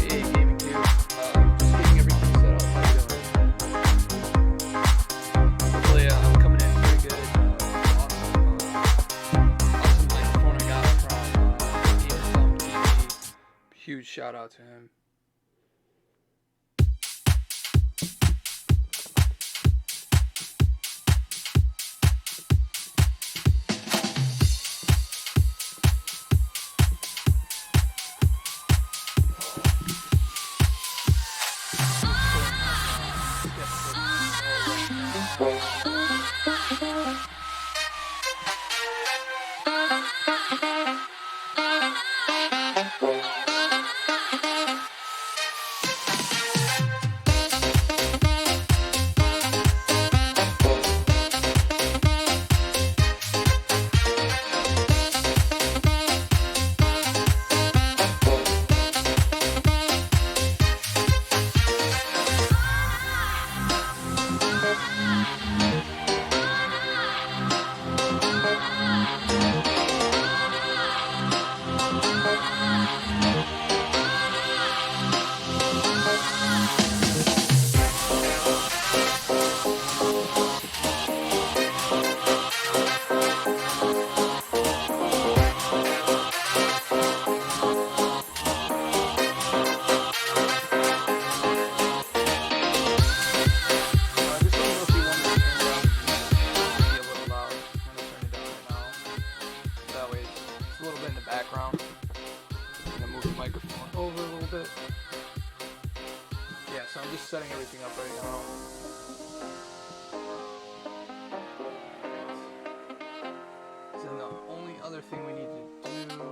Hey, Gaming Q. Just getting everything set up. How you doing? Hopefully, I'm coming in pretty good. Awesome microphone I got from TV. Huge shout out to him. Background. I'm gonna move the microphone over a little bit. Yeah, so I'm just setting everything up right now. So the only other thing we need to do.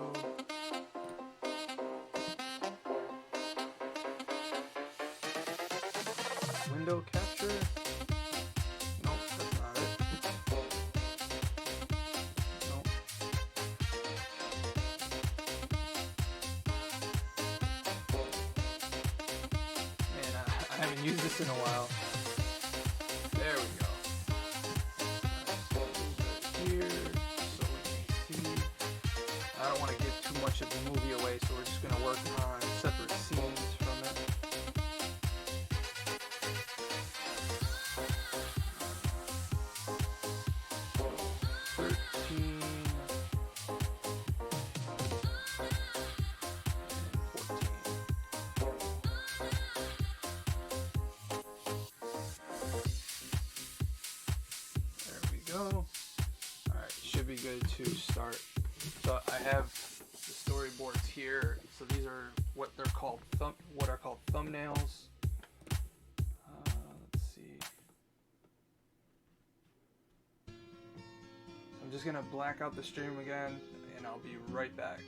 Window capture? Nope, that's not it. Nope. I haven't used this in a while. There we go. Here, so we can see. I don't want to give too much of the movie away, so we're just going to work on separate scenes from it. Alright, should be good to start. So I have the storyboards here. So these are what they're called, what are called thumbnails. Let's see. I'm just gonna black out the stream again, and I'll be right back.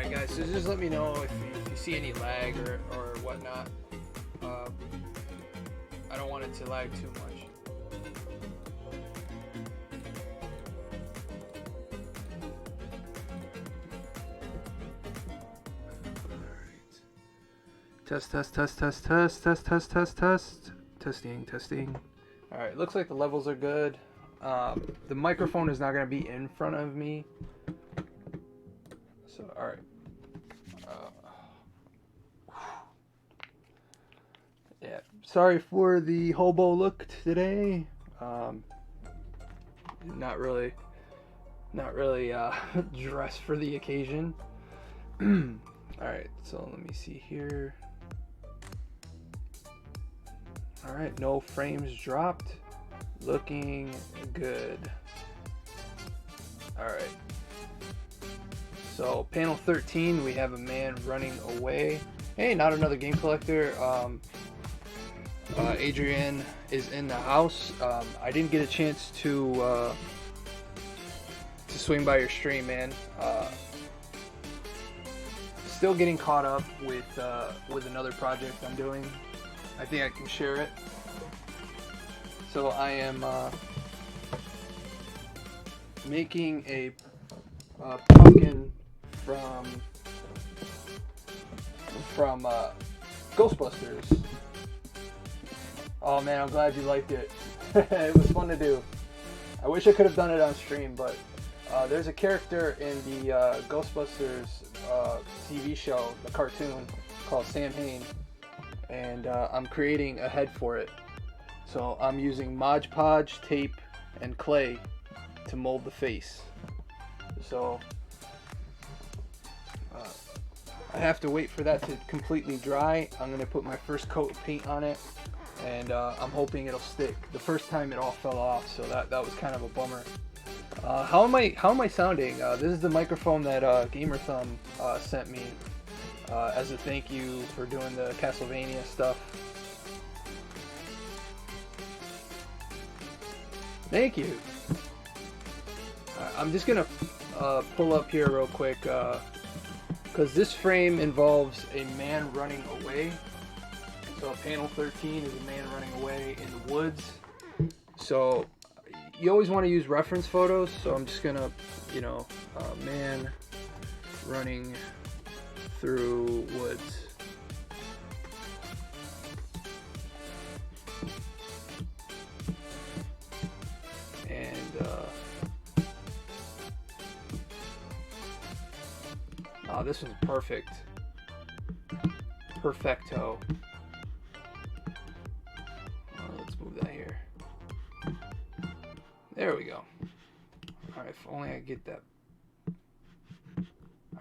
Alright guys, so just let me know if you see any lag or whatnot. I don't want it to lag too much. Alright. Test. Testing. Alright, looks like the levels are good. The microphone is not going to be in front of me. So, alright. Yeah, sorry for the hobo look today. Not really dressed for the occasion. Alright, so let me see here. Alright, no frames dropped. Looking good. Alright. So, panel 13, we have a man running away. Hey, not another game collector. Adrian is in the house. I didn't get a chance to swing by your stream, man. Still getting caught up with another project I'm doing. I think I can share it. So I am making a pumpkin from Ghostbusters. Oh man, I'm glad you liked it. It was fun to do. I wish I could have done it on stream, but there's a character in the Ghostbusters TV show, the cartoon, called Sam Hain, and I'm creating a head for it. So I'm using Mod Podge, tape, and clay to mold the face. So I have to wait for that to completely dry. I'm going to put my first coat of paint on it, and I'm hoping it'll stick. The first time it all fell off, so that was kind of a bummer. How am I sounding? This is the microphone that Gamer Thumb sent me as a thank you for doing the Castlevania stuff. Thank you. I'm just gonna pull up here real quick because this frame involves a man running away. So panel 13 is a man running away in the woods. So you always want to use reference photos. So I'm just gonna, man running through woods. Oh, this one's perfect. Perfecto. Let's move that here. There we go. Alright, if only I get that.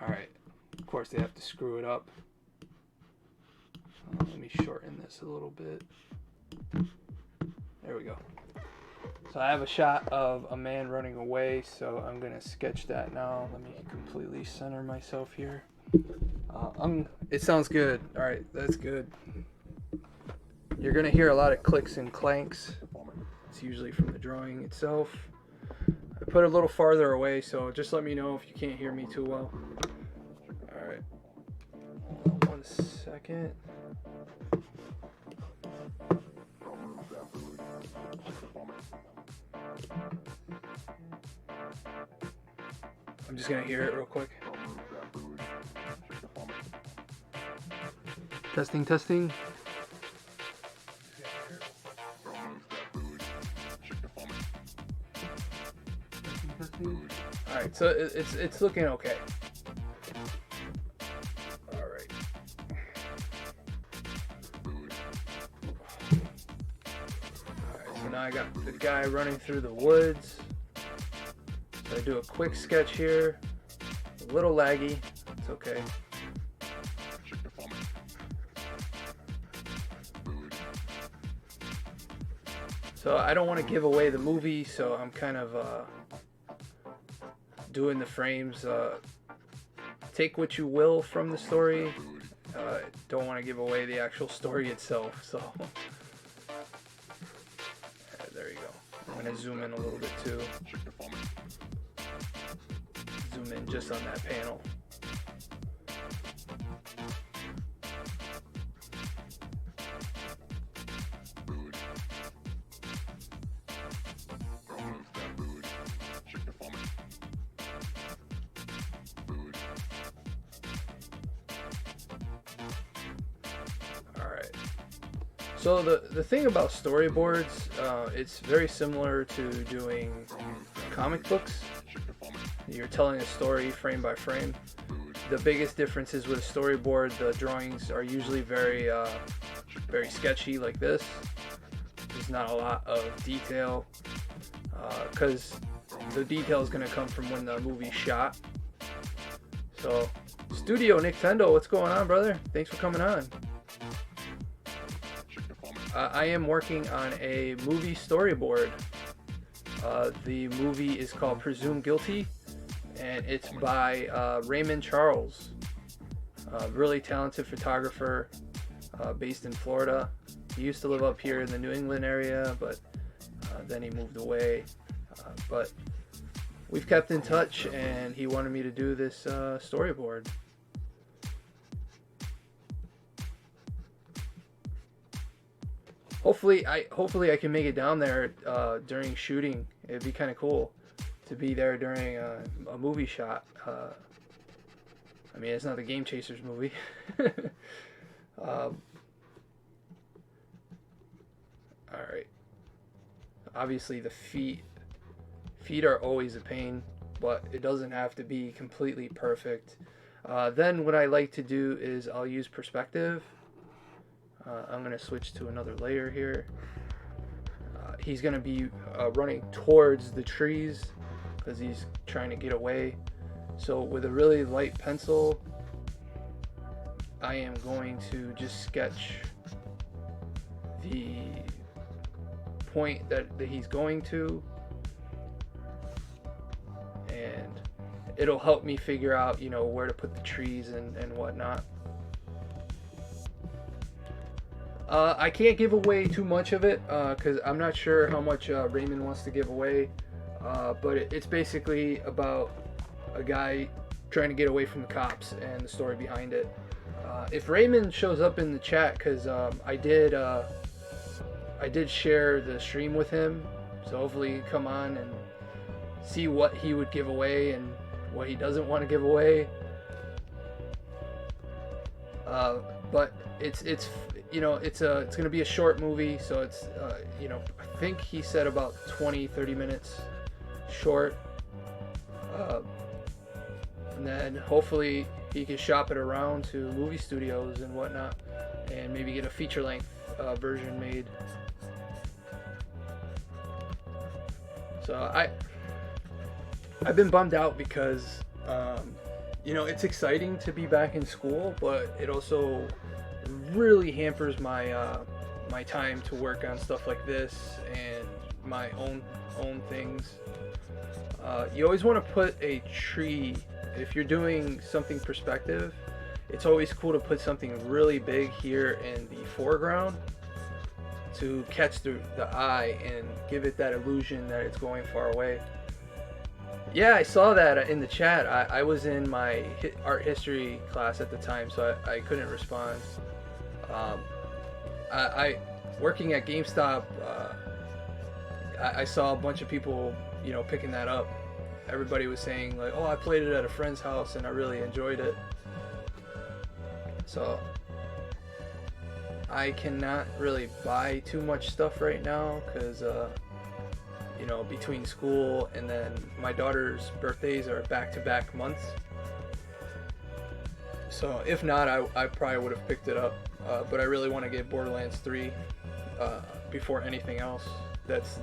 Alright. Of course, they have to screw it up. Let me shorten this a little bit. There we go. So I have a shot of a man running away, so I'm going to sketch that now. Let me completely center myself here. It sounds good. Alright, that's good. You're going to hear a lot of clicks and clanks. It's usually from the drawing itself. I put it a little farther away, so just let me know if you can't hear me too well. Alright. 1 second. I'm just gonna hear it real quick. Testing. All right, so it's looking okay. All right. So now I got the guy running through the woods. So I do a quick sketch here. A little laggy. It's okay. So I don't want to give away the movie, so I'm kind of doing the frames. Take what you will from the story. Don't want to give away the actual story itself. So there you go. I'm going to zoom in a little bit too. Zoom in just on that panel. So the thing about storyboards, it's very similar to doing comic books. You're telling a story frame by frame. The biggest difference is with a storyboard, the drawings are usually very sketchy like this. There's not a lot of detail because the detail is going to come from when the movie's shot. So, Studio Nintendo, what's going on, brother? Thanks for coming on. I am working on a movie storyboard. The movie is called Presumed Guilty, and it's by Raymond Charles, a really talented photographer based in Florida. He used to live up here in the New England area, but then he moved away. But we've kept in touch, and he wanted me to do this storyboard. Hopefully I can make it down there during shooting. It'd be kind of cool to be there during a movie shot. I mean, it's not the Game Chasers movie. All right. Obviously, the feet are always a pain, but it doesn't have to be completely perfect. Then what I like to do is I'll use perspective. I'm going to switch to another layer here. He's going to be running towards the trees because he's trying to get away. So with a really light pencil, I am going to just sketch the point that he's going to, and it'll help me figure out, you know, where to put the trees and whatnot. I can't give away too much of it because I'm not sure how much Raymond wants to give away, but it's basically about a guy trying to get away from the cops and the story behind it. If Raymond shows up in the chat, because I did share the stream with him, so hopefully he can come on and see what he would give away and what he doesn't want to give away. But it's you know, it's gonna be a short movie, so it's you know, I think he said about 20-30 minutes short, and then hopefully he can shop it around to movie studios and whatnot, and maybe get a feature-length version made. So I've been bummed out because you know, it's exciting to be back in school, but it also really hampers my my time to work on stuff like this and my own things. You always want to put a tree. If you're doing something perspective, it's always cool to put something really big here in the foreground to catch the eye and give it that illusion that it's going far away. Yeah, I saw that in the chat. I was in my art history class at the time, so I couldn't respond. I working at GameStop, I saw a bunch of people, you know, picking that up. Everybody was saying like, "Oh, I played it at a friend's house and I really enjoyed it." So I cannot really buy too much stuff right now because you know, between school and then my daughter's birthdays are back-to-back months. So if not, I probably would have picked it up. But I really want to get Borderlands 3 before anything else. That's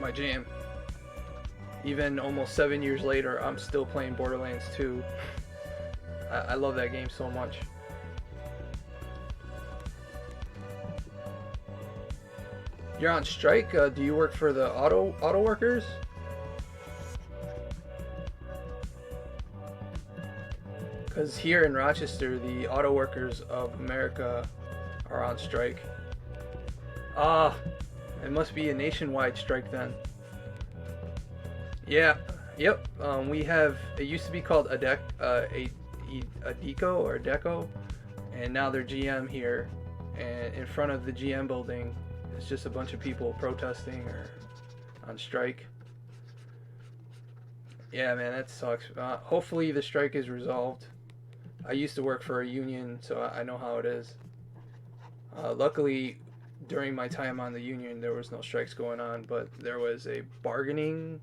my jam. Even almost 7 years later, I'm still playing Borderlands 2. I love that game so much. You're on strike? Do you work for the auto workers? Because here in Rochester, the Auto Workers of America are on strike. Ah, it must be a nationwide strike then. Yeah, yep. We have, it used to be called Adeco or Adeco, and now they're GM here. And in front of the GM building, it's just a bunch of people protesting or on strike. Yeah, man, that sucks. Hopefully the strike is resolved. I used to work for a union, so I know how it is. Luckily, during my time on the union, there was no strikes going on, but there was a bargaining.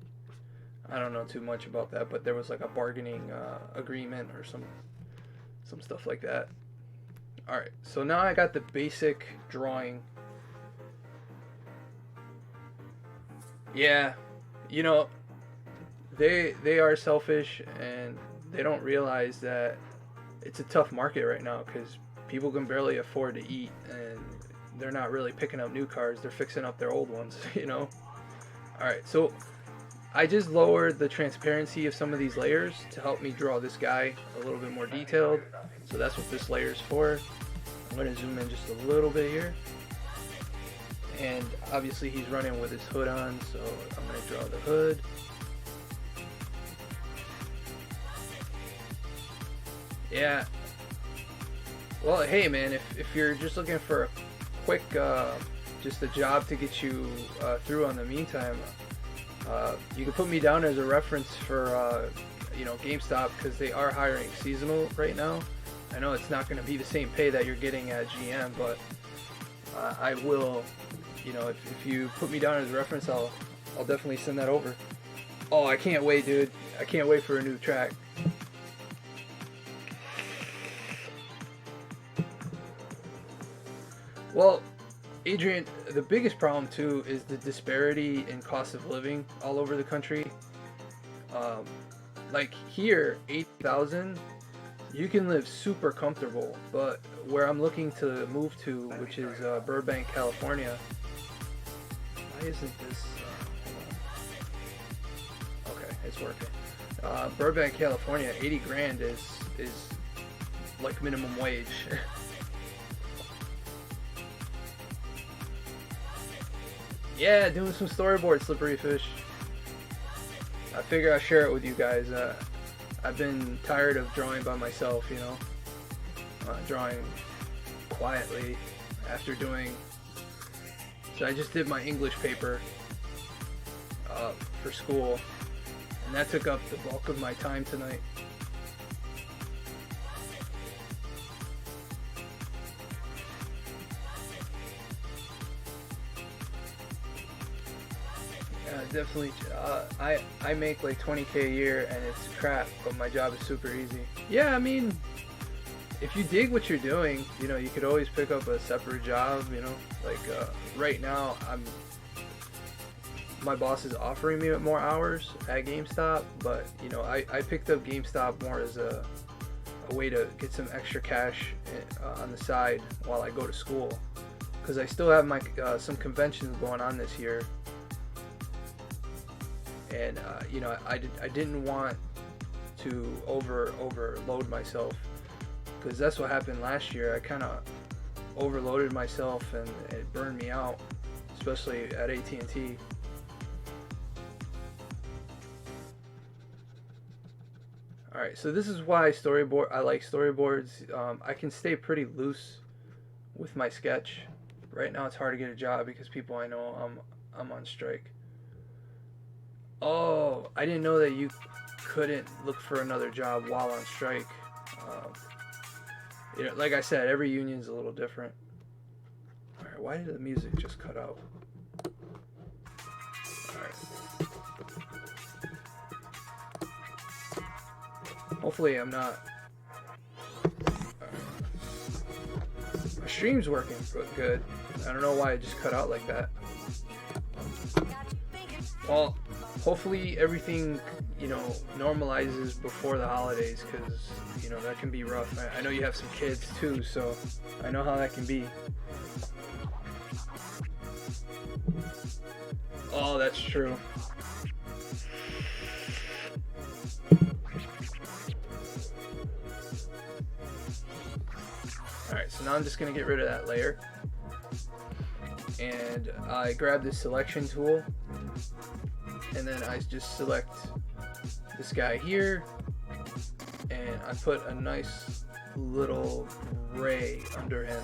I don't know too much about that, but there was like a bargaining agreement or some stuff like that. All right, so now I got the basic drawing. Yeah, you know, they are selfish and they don't realize that it's a tough market right now because people can barely afford to eat and they're not really picking up new cars, they're fixing up their old ones. All right, so I just lowered the transparency of some of these layers to help me draw this guy a little bit more detailed. So that's what this layer is for. I'm going to zoom in just a little bit here. And obviously he's running with his hood on, so I'm going to draw the hood. Yeah. Well, hey man, if you're just looking for a quick, just a job to get you through on the meantime, you can put me down as a reference for, GameStop, because they are hiring seasonal right now. I know it's not going to be the same pay that you're getting at GM, but I will, if you put me down as a reference, I'll definitely send that over. Oh, I can't wait, dude. I can't wait for a new track. Well, Adrian, the biggest problem too is the disparity in cost of living all over the country. Like here, 8,000, you can live super comfortable, but where I'm looking to move to, which is Burbank, California. Why isn't this? Hold on. Okay, it's working. Burbank, California, 80 grand is like minimum wage. Yeah, doing some storyboard, Slippery Fish. I figure I'll share it with you guys. I've been tired of drawing by myself, drawing quietly after doing. So I just did my English paper for school, and that took up the bulk of my time tonight. Definitely. I make like 20K a year and it's crap, but my job is super easy. Yeah, I mean, if you dig what you're doing, you could always pick up a separate job. Like right now, my boss is offering me more hours at GameStop, but I picked up GameStop more as a way to get some extra cash on the side while I go to school, because I still have my some conventions going on this year. And I didn't want to overload myself, because that's what happened last year. I kind of overloaded myself and it burned me out, especially at AT&T. All right, so this is why I like storyboards. I can stay pretty loose with my sketch. Right now it's hard to get a job because people I know I'm on strike. Oh, I didn't know that you couldn't look for another job while on strike. Like I said, every union's a little different. Alright, why did the music just cut out? Alright. Hopefully I'm not... My stream's working good. I don't know why it just cut out like that. Well, hopefully everything, normalizes before the holidays, because, that can be rough. I know you have some kids too, so I know how that can be. Oh, that's true. Alright, so now I'm just going to get rid of that layer. And I grab this selection tool. And then I just select this guy here, and I put a nice little gray under him,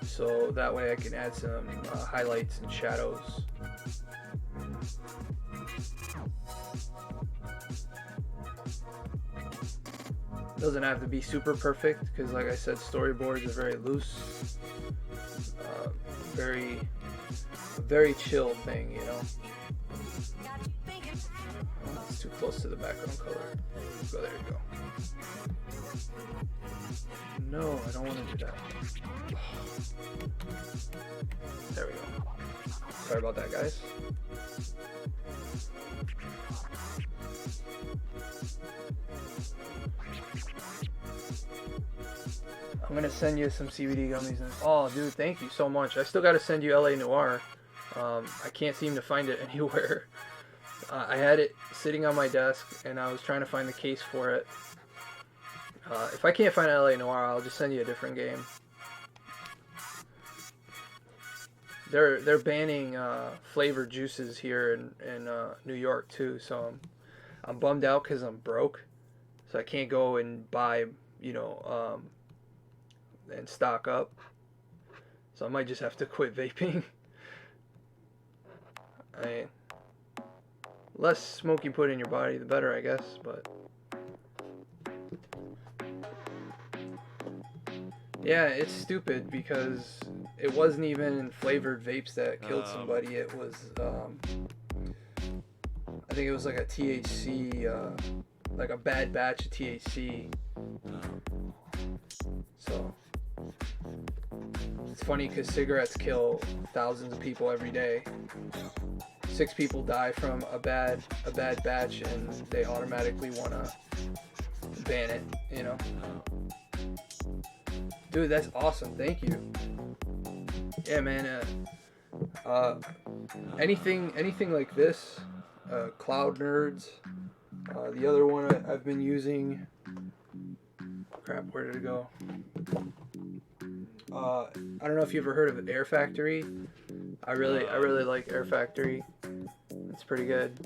so that way I can add some highlights and shadows. Doesn't have to be super perfect because, like I said, storyboards are very loose, very, very chill thing, you know. Oh, it's too close to the background color. So there you go. No, I don't want to do that. There we go. Sorry about that, guys. I'm gonna send you some CBD gummies. Oh, dude, thank you so much. I still gotta send you LA Noir. I can't seem to find it anywhere. I had it sitting on my desk, and I was trying to find the case for it. If I can't find LA Noir, I'll just send you a different game. They're banning flavored juices here in New York too, so I'm bummed out because I'm broke, so I can't go and buy, you know, and stock up. So I might just have to quit vaping. I mean, less smoke you put in your body, the better, I guess. But yeah, it's stupid because it wasn't even flavored vapes that killed somebody. It was, I think it was like a THC, like a bad batch of THC. So it's funny because cigarettes kill thousands of people every day. 6 people die from a bad batch, and they automatically want to ban it, you know. Dude, that's awesome. Thank you. Yeah, man. Anything like this, Cloud Nerds. The other one I've been using. Crap, where did it go? I don't know if you ever heard of Air Factory. I really like Air Factory. It's pretty good.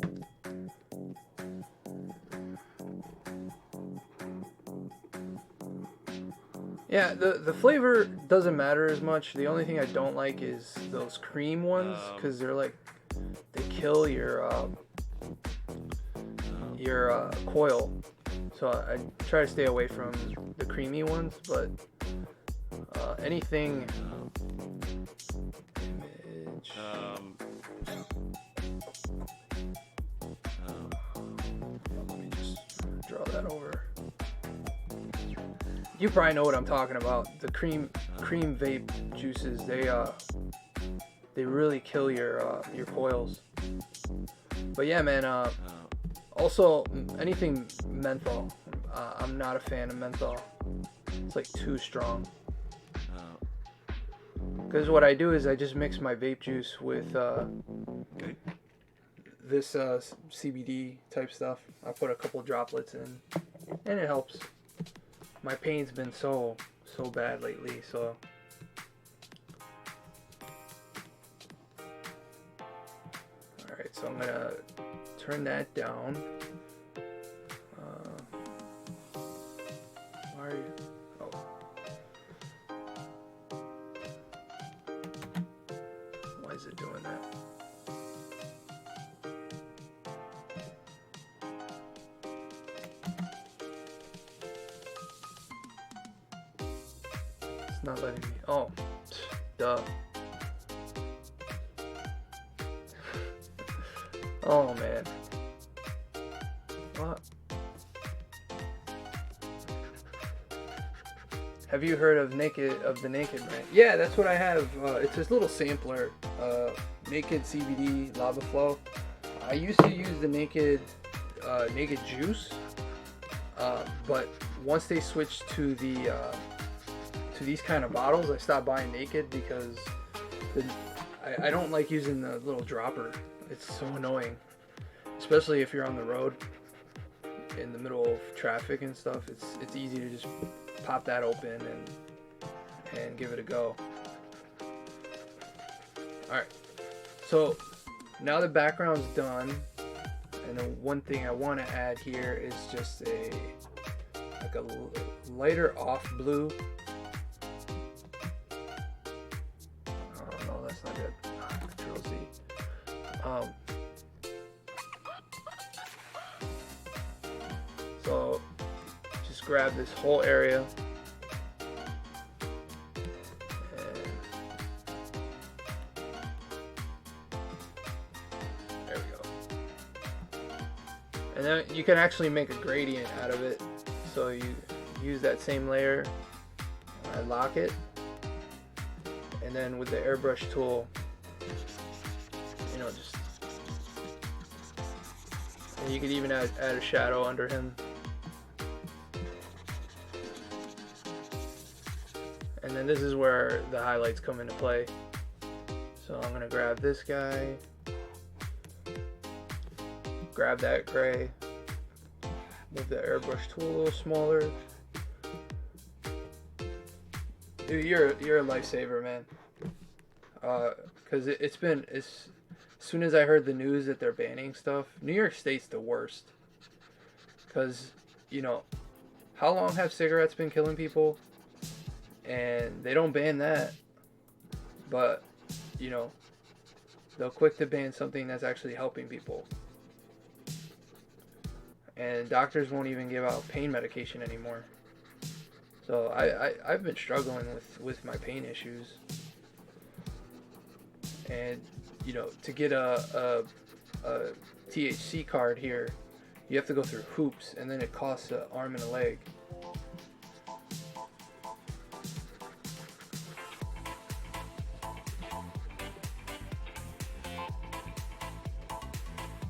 Yeah, the flavor doesn't matter as much. The only thing I don't like is those cream ones, because they're like, they kill your coil. So I try to stay away from the creamy ones, but anything. Image. Let me just draw that over. You probably know what I'm talking about. The cream vape juices. They really kill your coils. But yeah, man. Also, anything menthol. I'm not a fan of menthol. It's like too strong. Because what I do is I just mix my vape juice with this CBD type stuff. I put a couple droplets in, and it helps. My pain's been so bad lately, so. Alright, so I'm gonna turn that down. Why are you? Oh. Why is it doing that? It's not letting me. Oh, duh. Oh man. What? Have you heard of the Naked brand? Yeah, that's what I have. It's this little sampler, Naked CBD Lava Flow. I used to use the Naked juice, but once they switched to these kind of bottles, I stopped buying Naked because I don't like using the little dropper. It's so annoying, especially if you're on the road in the middle of traffic and stuff. It's easy to just pop that open and give it a go. Alright, so now the background's done, and then one thing I want to add here is just a lighter off blue. Oh no, that's not good. Control Z. So just just grab this whole area and there we go. And then you can actually make a gradient out of it. So you use that same layer, I lock it, and then with the airbrush tool, you know, just, and you could even add a shadow under him. And then this is where the highlights come into play. So I'm gonna grab this guy, grab that gray, move the airbrush tool a little smaller. Dude, you're a lifesaver, man. Cause as soon as I heard the news that they're banning stuff, New York State's the worst. Cause, you know, how long have cigarettes been killing people? And they don't ban that, but, you know, they're quick to ban something that's actually helping people. And doctors won't even give out pain medication anymore. So I've been struggling with my pain issues. And, you know, to get a THC card here, you have to go through hoops, and then it costs an arm and a leg.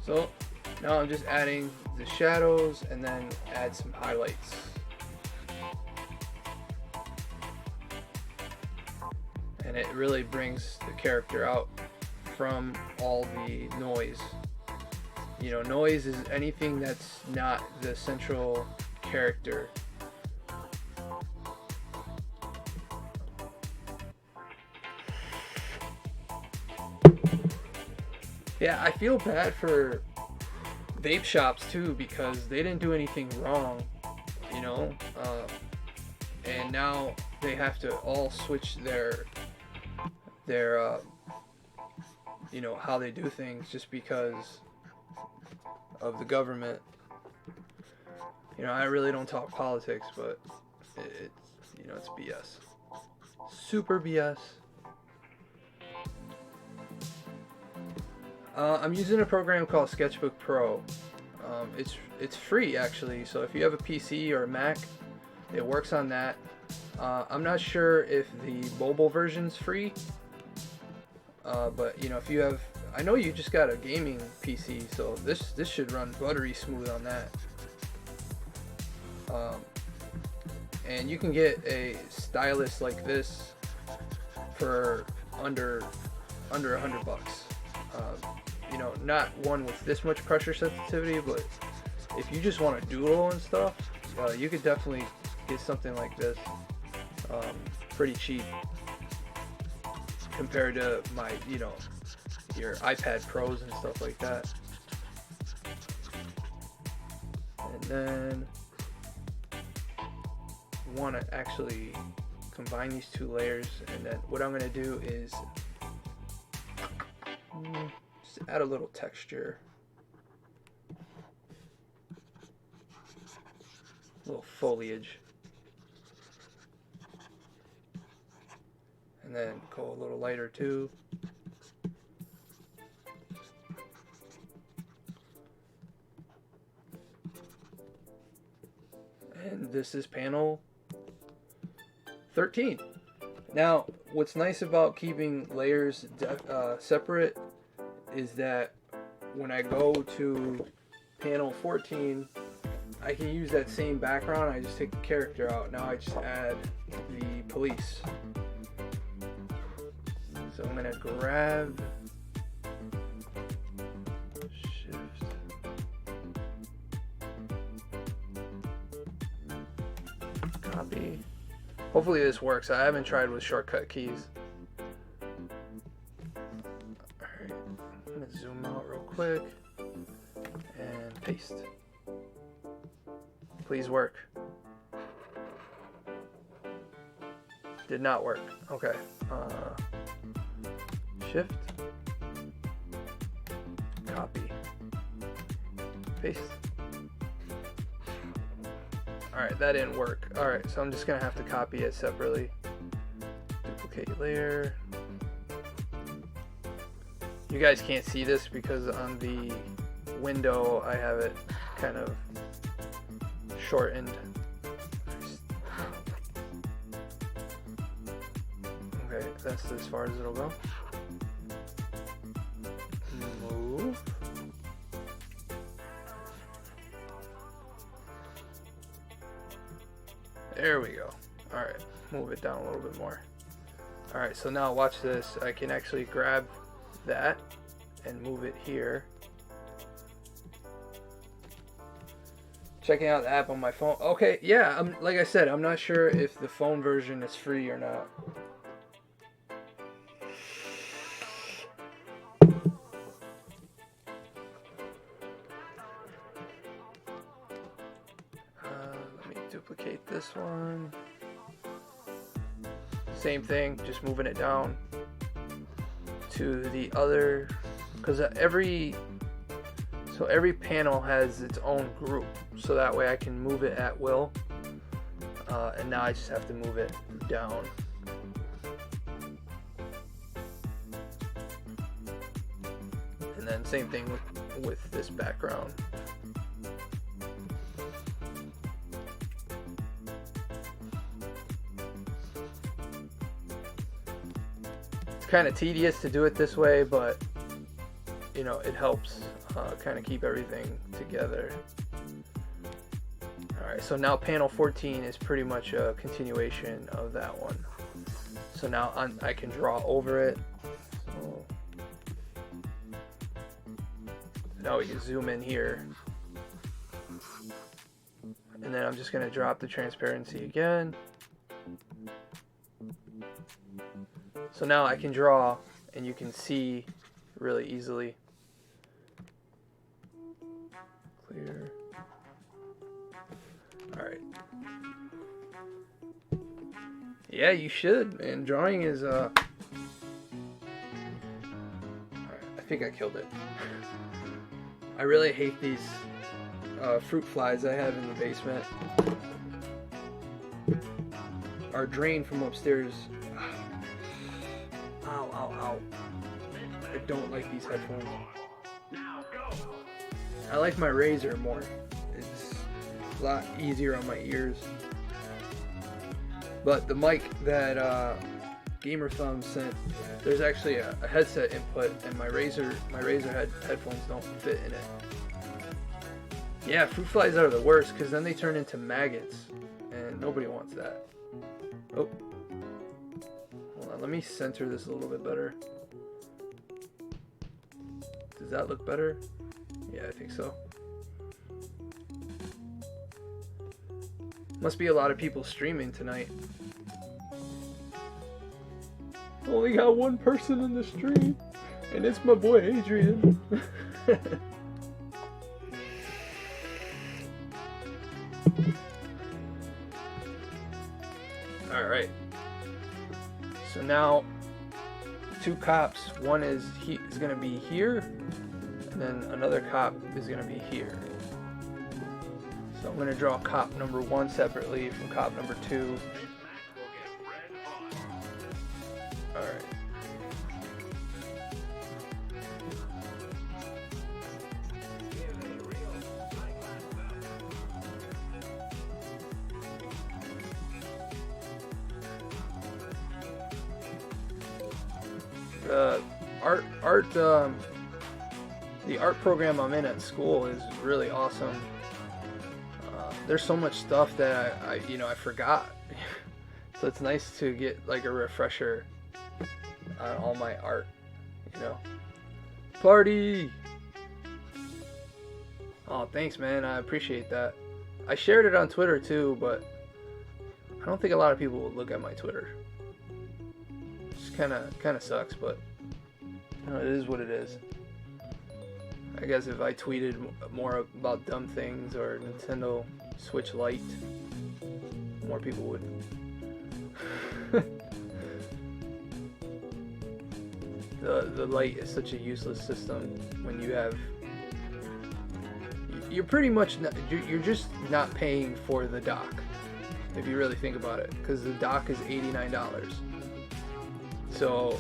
So now I'm just adding the shadows and then add some highlights. And it really brings the character out from all the noise. You know, noise is anything that's not the central character. Yeah, I feel bad for vape shops too, because they didn't do anything wrong, you know, and now they have to all switch their you know, how they do things just because of the government. You know, I really don't talk politics, but it's, you know, it's BS, super BS. I'm using a program called Sketchbook Pro. It's free actually, so if you have a PC or a Mac, it works on that. I'm not sure if the mobile version's free, but you know, if you have, I know you just got a gaming PC, so this should run buttery smooth on that. And you can get a stylus like this for under $100. You know, not one with this much pressure sensitivity, but if you just want to doodle and stuff, you could definitely get something like this pretty cheap compared to my, you know, your iPad Pros and stuff like that. And then want to actually combine these two layers, and then what I'm going to do is just add a little texture, a little foliage, and then go a little lighter too. And this is panel 13. Now, what's nice about keeping layers separate is that when I go to panel 14, I can use that same background. I just take the character out. Now I just add the police. So I'm gonna grab, shift, copy. Hopefully this works. I haven't tried with shortcut keys. Alright, I'm gonna zoom out real quick and paste. Please work. Did not work. Okay. Shift, copy, paste. Alright, that didn't work. Alright, so I'm just gonna have to copy it separately. Duplicate layer. You guys can't see this because on the window I have it kind of shortened. Okay, that's as far as it'll go. Move. There we go. Alright, move it down a little bit more. Alright, so now watch this. I can actually grab that and move it here. Checking out the app on my phone. Okay, yeah, like I said, I'm not sure if the phone version is free or not. Let me duplicate this one. Same thing, just moving it down to the other, because every panel has its own group, so that way I can move it at will. And now I just have to move it down. And then same thing with this background. It's kind of tedious to do it this way, but you know, it helps kind of keep everything together. Alright, so now panel 14 is pretty much a continuation of that one. So now I can draw over it. So now we can zoom in here. And then I'm just going to drop the transparency again. So now I can draw and you can see really easily. Clear. Alright. Yeah, you should, man. Drawing is, Alright, I think I killed it. I really hate these fruit flies I have in the basement. Our drain from upstairs. Ow, ow, ow. I don't like these headphones. I like my Razor more. It's a lot easier on my ears. But the mic that Gamer Thumb sent, there's actually a headset input, and my Razor headphones don't fit in it. Yeah, fruit flies are the worst because then they turn into maggots, and nobody wants that. Oh, hold on, let me center this a little bit better. Does that look better? Yeah, I think so. Must be a lot of people streaming tonight. Only got one person in the stream, and it's my boy Adrian. Alright. So now, two cops. One is going to be here, and then another cop is going to be here. So I'm going to draw cop number 1 separately from cop number 2. Alright. The art program I'm in at school is really awesome. There's so much stuff that I forgot. So it's nice to get like a refresher on all my art, you know. Party! Oh, thanks, man. I appreciate that. I shared it on Twitter too, but I don't think a lot of people will look at my Twitter. It's kind of sucks, but you know, it is what it is. I guess if I tweeted more about dumb things or Nintendo Switch Lite, more people would. The Lite is such a useless system when you have you're pretty much not, you're just not paying for the dock, if you really think about it, because the dock is $89. So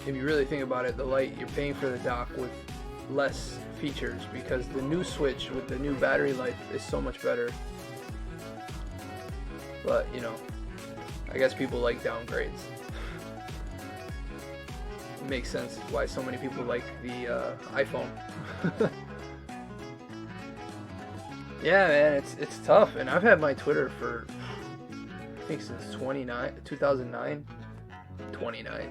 if you really think about it, the light, you're paying for the dock with less features, because the new Switch with the new battery life is so much better. But you know, I guess people like downgrades. It makes sense why so many people like the iPhone. Yeah, man, it's tough, and I've had my Twitter for I think since 2009. 29.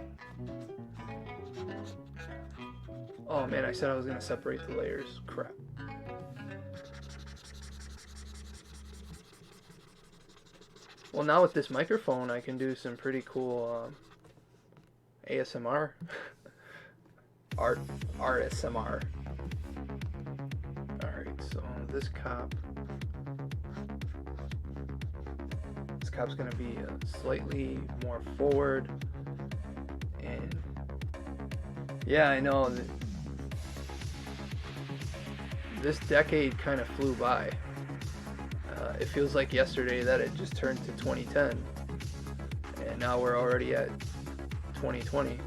Oh man, I said I was gonna separate the layers. Crap. Well, now with this microphone, I can do some pretty cool ASMR. RSMR. Alright, so this cop's gonna be slightly more forward, and yeah, I know that this decade kind of flew by. It feels like yesterday that it just turned to 2010, and now we're already at 2020.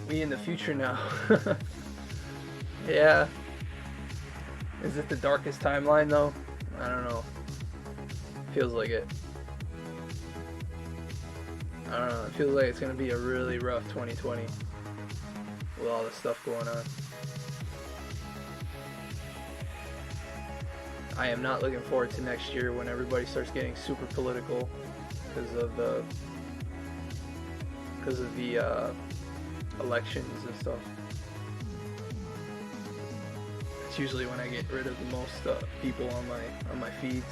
We in the future now. Yeah. Is it the darkest timeline though? I don't know. Feels like it. I don't know. It feels like it's gonna be a really rough 2020 with all the stuff going on. I am not looking forward to next year when everybody starts getting super political because of the elections and stuff. It's usually when I get rid of the most people on my feeds.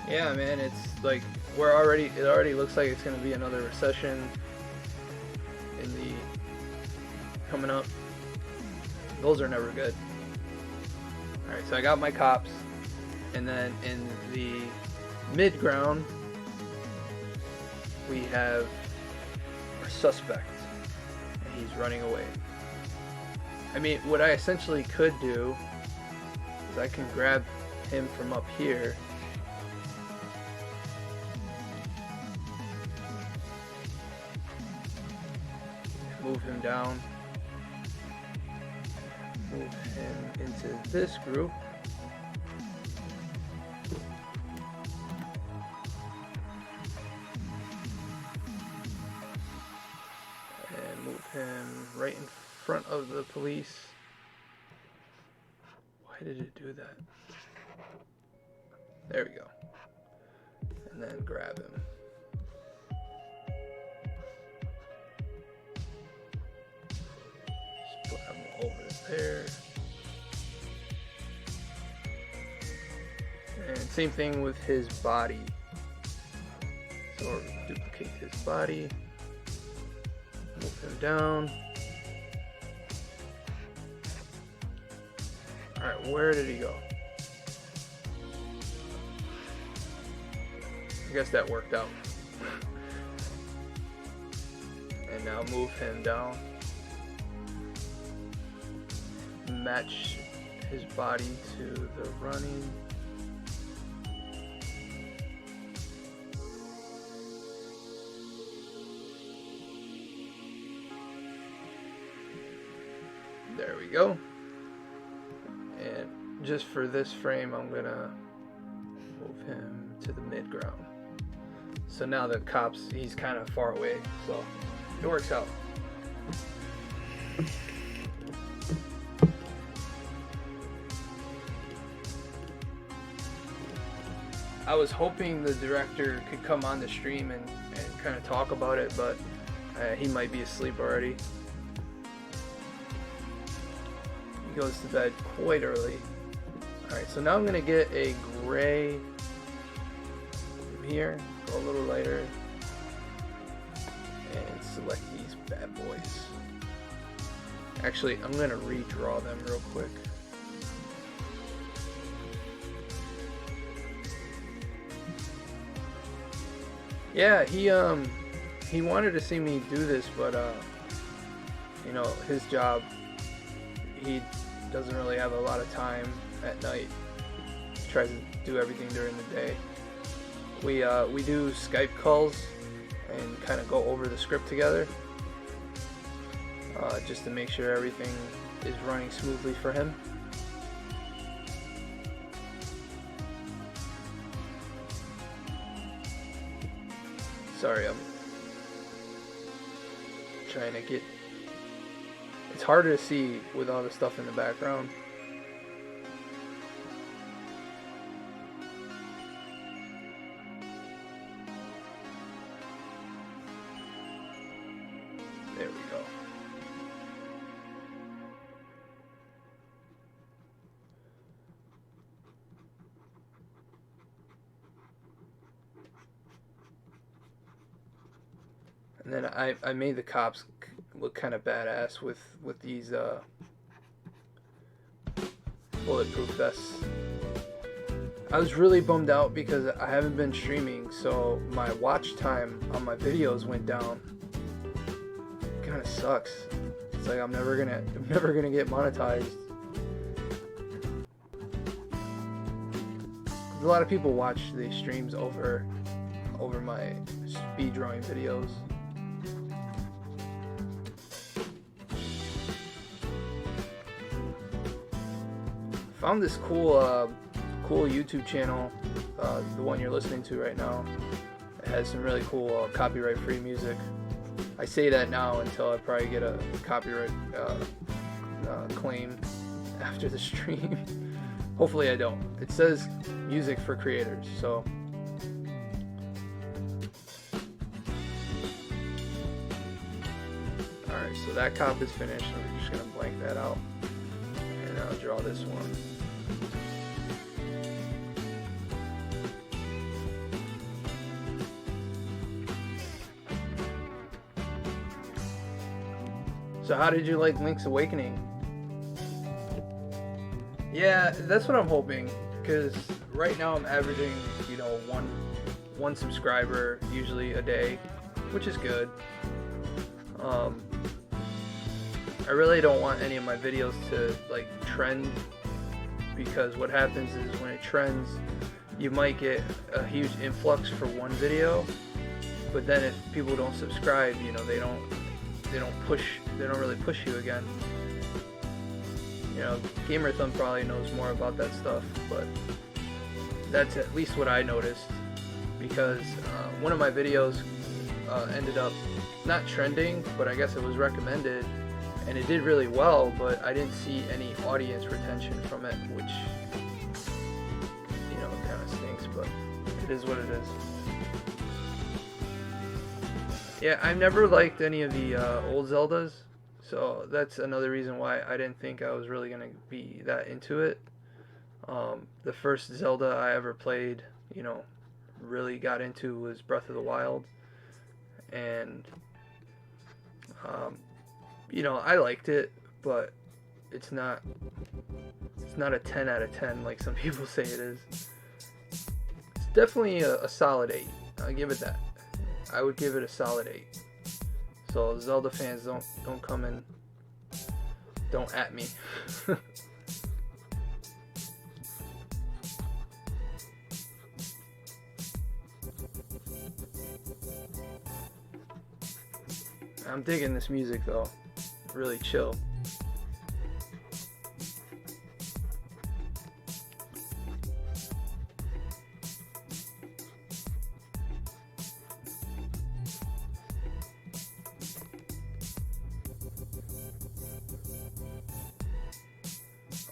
Yeah, man, it's like it already looks like it's gonna be another recession coming up. Those are never good. Alright, so I got my cops, and then in the mid-ground, we have our suspect, and he's running away. I mean, what I essentially could do is I can grab him from up here, move him down, move him into this group, and move him right in front of the police. Why did it do that? There we go. And then grab him. Just put him over there. And same thing with his body. So duplicate his body. Move him down. Alright, where did he go? I guess that worked out. And now move him down. Match his body to the running. There we go. And just for this frame, I'm gonna move him to the mid-ground. So now the cops, he's kind of far away, so it works out. I was hoping the director could come on the stream and kind of talk about it, but He might be asleep already. He goes to bed quite early. Alright, so now I'm going to get a gray from here, go a little lighter, and select these bad boys. Actually, I'm going to redraw them real quick. Yeah, he wanted to see me do this, but you know, his job, he doesn't really have a lot of time at night. He tries to do everything during the day. We do Skype calls and kind of go over the script together, just to make sure everything is running smoothly for him. Sorry, I'm trying to get... It's harder to see with all the stuff in the background. There we go. And then I made the cops look kind of badass with these bulletproof vests. I was really bummed out because I haven't been streaming, so my watch time on my videos went down. Kind of sucks. It's like I'm never gonna get monetized. A lot of people watch these streams over my speed drawing videos. Found this cool YouTube channel, the one you're listening to right now. It has some really cool copyright-free music. I say that now until I probably get a copyright claim after the stream. Hopefully I don't. It says music for creators, so. Alright, so that cop is finished. I'm just going to blank that out. And I'll draw this one. So how did you like Link's Awakening? Yeah, that's what I'm hoping, because right now I'm averaging, you know, one subscriber usually a day, which is good. I really don't want any of my videos to like trend, because what happens is when it trends, you might get a huge influx for one video, but then if people don't subscribe, you know, they don't really push you again. You know, Gamerthumb probably knows more about that stuff, but that's at least what I noticed, because one of my videos ended up not trending, but I guess it was recommended, and it did really well, but I didn't see any audience retention from it, which, you know, kind of stinks, but it is what it is. Yeah, I've never liked any of the old Zeldas, so that's another reason why I didn't think I was really going to be that into it. The first Zelda I ever played, you know, really got into was Breath of the Wild, and you know, I liked it, but it's not a 10 out of 10 like some people say it is. It's definitely a solid 8. I'll give it that. I would give it a solid 8. So Zelda fans, don't come in, don't at me. I'm digging this music though, really chill.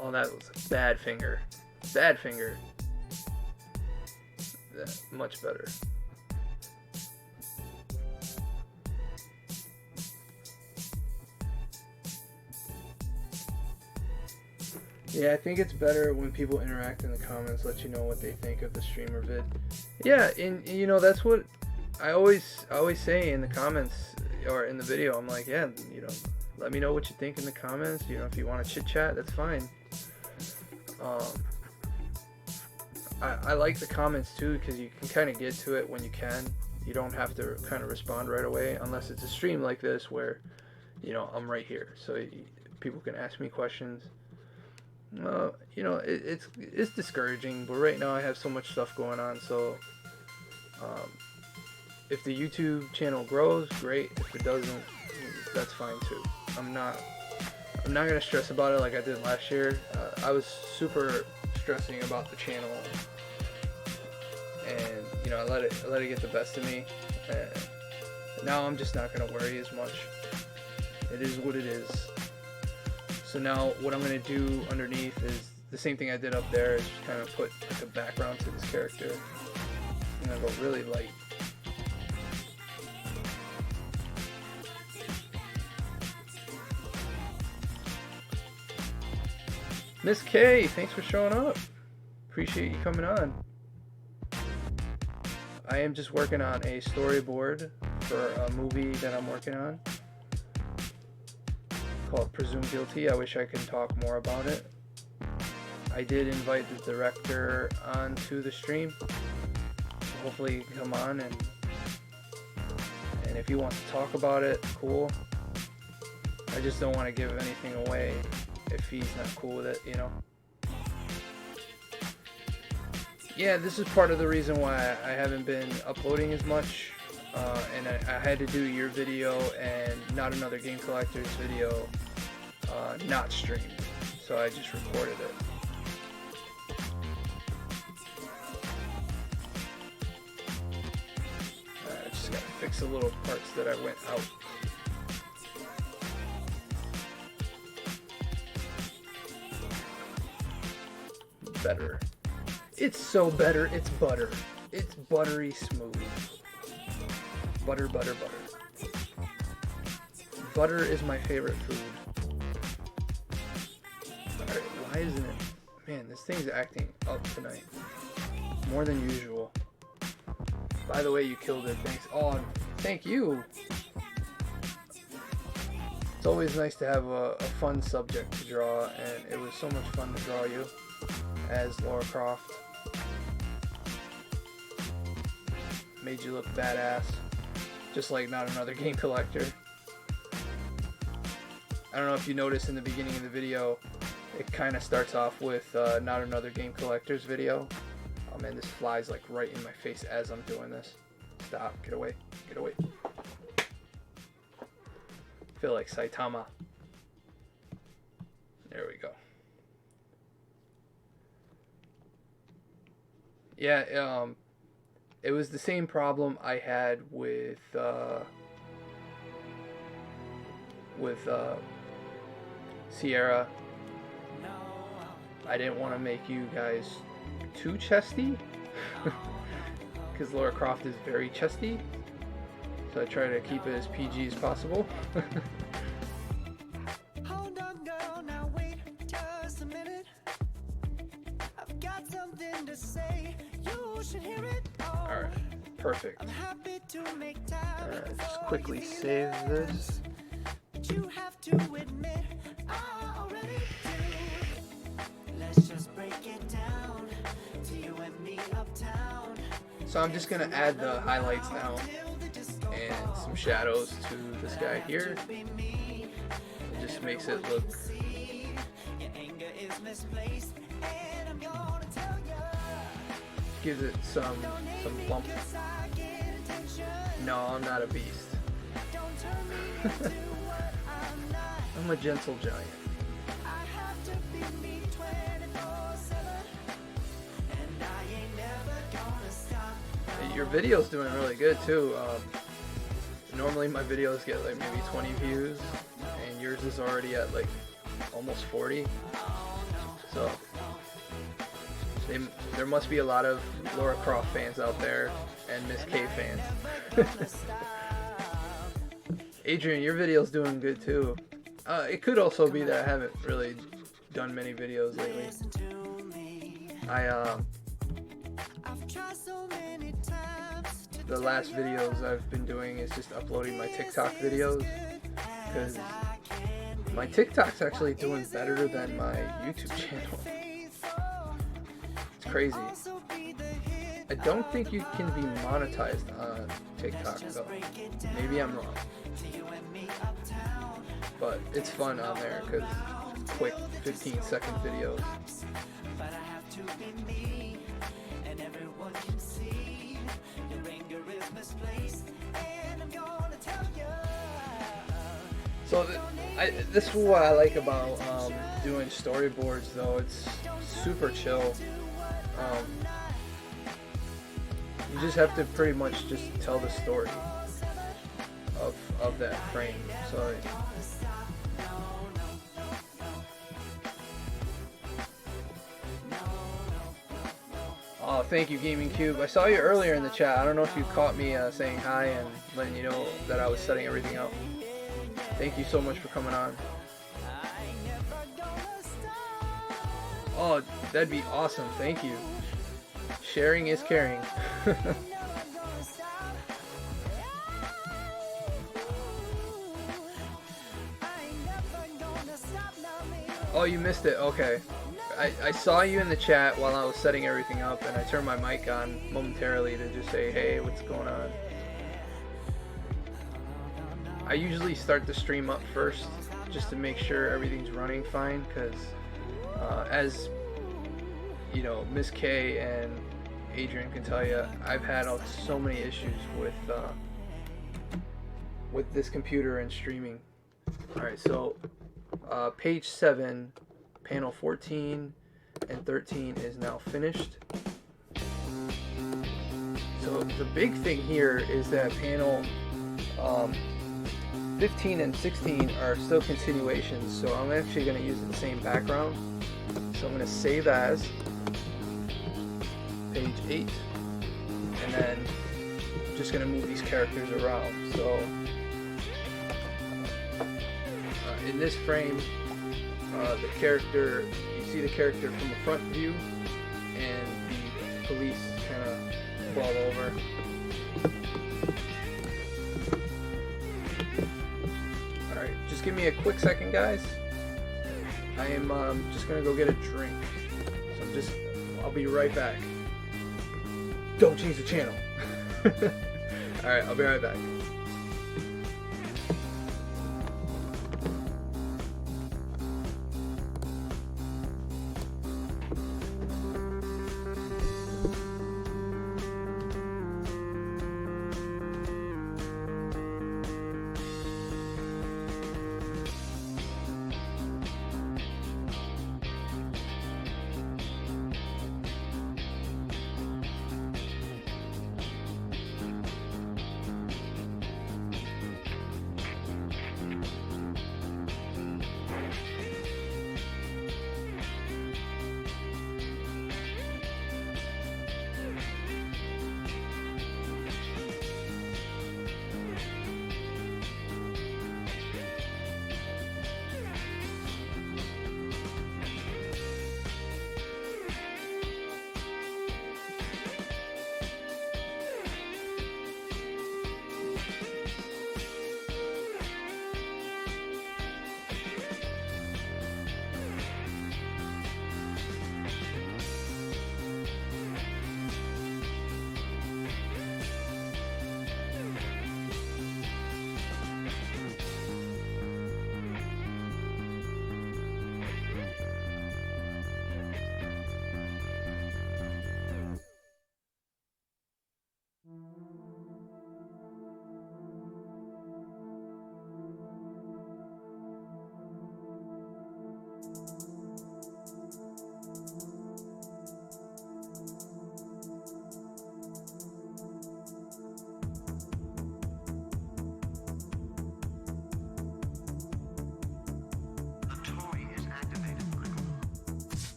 Oh, that was a bad finger. Bad finger. That, much better. Yeah, I think it's better when people interact in the comments, let you know what they think of the stream or vid. Yeah, and you know, that's what I always say in the comments or in the video. I'm like, yeah, you know, let me know what you think in the comments. You know, if you want to chit chat, that's fine. I like the comments too, because you can kind of get to it when you can. You don't have to kind of respond right away unless it's a stream like this where, you know, I'm right here, so people can ask me questions. You know, it's discouraging, but right now I have so much stuff going on, so if the YouTube channel grows, great. If it doesn't, that's fine too. I'm not gonna stress about it like I did last year. I was super stressing about the channel, and you know, I let it get the best of me. Now I'm just not gonna worry as much. It is what it is. So now what I'm gonna do underneath is the same thing I did up there, is just kind of put like a background to this character. I'm gonna go really light. Miss K, thanks for showing up. Appreciate you coming on. I am just working on a storyboard for a movie that I'm working on called Presumed Guilty. I wish I could talk more about it. I did invite the director onto the stream. Hopefully he can come on, and if he wants to talk about it, cool. I just don't want to give anything away if he's not cool with it, you know. Yeah, this is part of the reason why I haven't been uploading as much, and I had to do your video and Not Another Game Collector's video not streamed, so I just recorded it. I just gotta fix the little parts that I went out. Better. It's so better, it's butter. It's buttery smooth. Butter, butter, butter. Butter is my favorite food. Alright, why isn't it? Man, this thing's acting up tonight. More than usual. By the way, you killed it. Thanks. Oh, thank you. It's always nice to have a fun subject to draw, and it was so much fun to draw you as Lara Croft. Made you look badass, just like Not Another Game Collector. I don't know if you noticed in the beginning of the video, it kind of starts off with Not Another Game Collector's video. Oh man, this flies like right in my face as I'm doing this. Stop, get away, get away. I feel like Saitama. There we go. Yeah, it was the same problem I had with Sierra. I didn't want to make you guys too chesty, because Lara Croft is very chesty, so I try to keep it as PG as possible. Hold on, girl, now wait just a minute. I've got something to say. You should hear it. Alright, perfect. I'm happy to make time. Alright, just quickly save this. But you have to admit, I already do. Let's just break it down to you and me uptown. So I'm just gonna add the highlights now and some shadows to this guy here. It just makes it look gives it some bump. No, I'm not a beast. I'm a gentle giant. Your video's doing really good too. Normally my videos get like maybe 20 views, and yours is already at like almost 40. So there must be a lot of Lara Croft fans out there and Miss K fans. Adrian, your video's doing good too. It could also be that I haven't really done many videos lately. The last videos I've been doing is just uploading my TikTok videos, because my TikTok's actually doing better than my YouTube channel. It's crazy. I don't think you can be monetized on TikTok though. Maybe I'm wrong. But it's fun on there because quick 15-second videos. So this is what I like about doing storyboards though. It's super chill. You just have to pretty much just tell the story of that frame. So oh, thank you, Gaming Cube. I saw you earlier in the chat. I don't know if you caught me saying hi and letting you know that I was setting everything up. Thank you so much for coming on. Oh, that'd be awesome. Thank you. Sharing is caring. Oh, you missed it. Okay. I saw you in the chat while I was setting everything up, and I turned my mic on momentarily to just say, hey, what's going on? I usually start the stream up first just to make sure everything's running fine, because as you know, Miss K and Adrian can tell you, I've had so many issues with this computer and streaming. Alright, so page 7, panel 14 and 13 is now finished. So the big thing here is that panel 15 and 16 are still continuations, so I'm actually going to use the same background. So I'm going to save as page 8, and then I'm just going to move these characters around. So in this frame, the character, you see the character from the front view, and the police kind of fall over. Alright, just give me a quick second, guys. I am just gonna go get a drink. So I'll be right back. Don't change the channel. Alright, I'll be right back.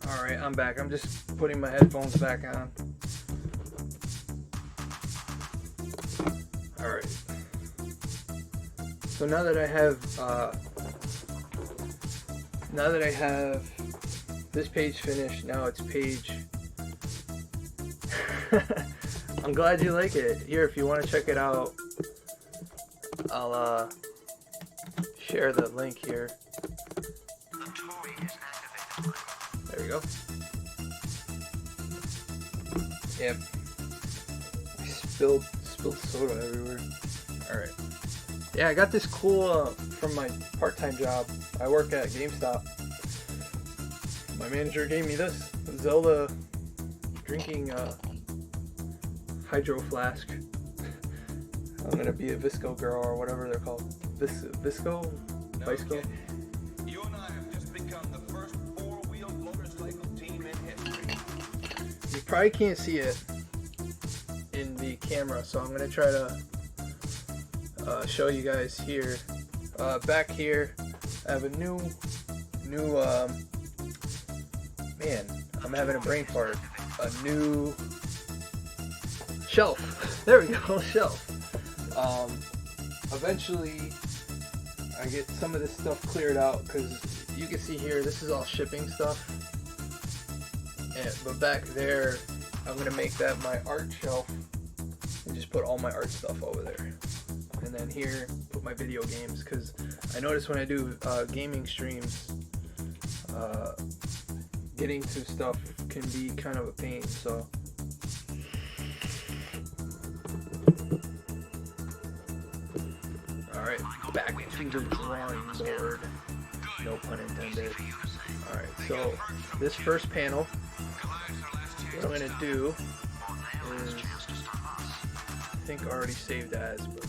Alright, I'm back. I'm just putting my headphones back on. Alright. So now that I have this page finished, now it's page I'm glad you like it. Here, if you want to check it out, I'll share the link here. There we go. Yep. I spilled soda everywhere. Alright. Yeah, I got this cool from my part-time job. I work at GameStop. My manager gave me this Zelda drinking hydro flask. I'm gonna be a Visco girl or whatever they're called. Visco? Visco? You and I have just become the first four-wheeled motorcycle team in history. You probably can't see it in the camera, so I'm gonna try to show you guys here. Back here, I have a new man, I'm having a brain fart. A new shelf. There we go, shelf. Eventually, I get some of this stuff cleared out because you can see here, this is all shipping stuff. But back there, I'm gonna make that my art shelf and just put all my art stuff over there. And then here, put my video games, because I notice when I do gaming streams, getting to stuff can be kind of a pain, so. Alright, back to the drawing board. No pun intended. Alright, so this first panel, what I'm going to do is, I think I already saved as, but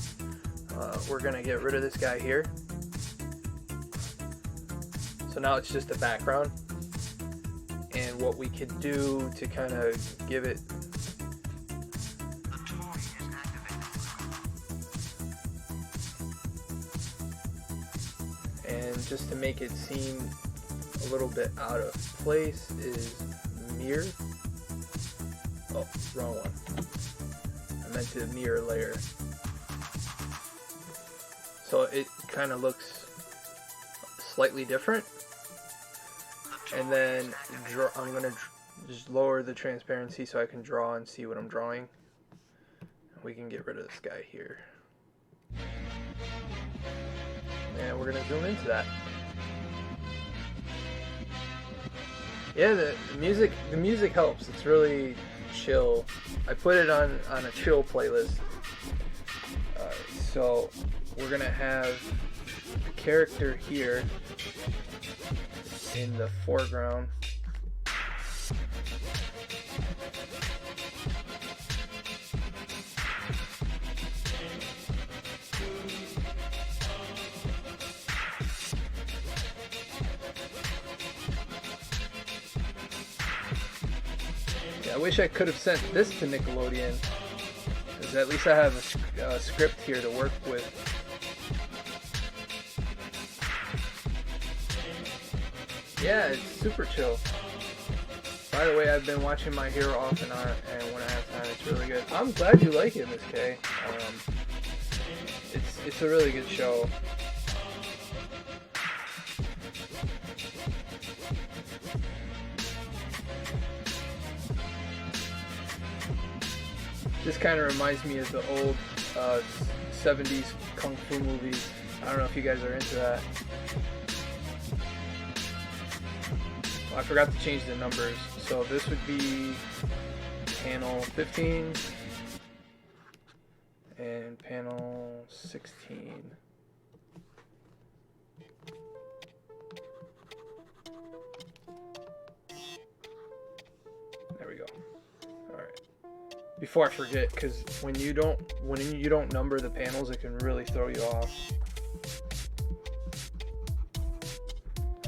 we're going to get rid of this guy here. So now it's just a background. And what we could do to kind of give it and just to make it seem a little bit out of place is mirror. Oh, wrong one. I meant to mirror layer. So it kind of looks slightly different. And then I'm going to just lower the transparency so I can draw and see what I'm drawing. We can get rid of this guy here. And we're going to zoom into that. Yeah, the music helps. It's really chill. I put it on a chill playlist. So we're going to have a character here in the foreground. Yeah, I wish I could have sent this to Nickelodeon, because at least I have a script here to work with. Yeah, it's super chill. By the way, I've been watching My Hero off and on, and when I have time, it's really good. I'm glad you like it, Miss K. It's a really good show. This kind of reminds me of the old 70s kung fu movies. I don't know if you guys are into that. I forgot to change the numbers, so this would be panel 15 and panel 16. There we go. All right. Before I forget, because when you don't number the panels, it can really throw you off.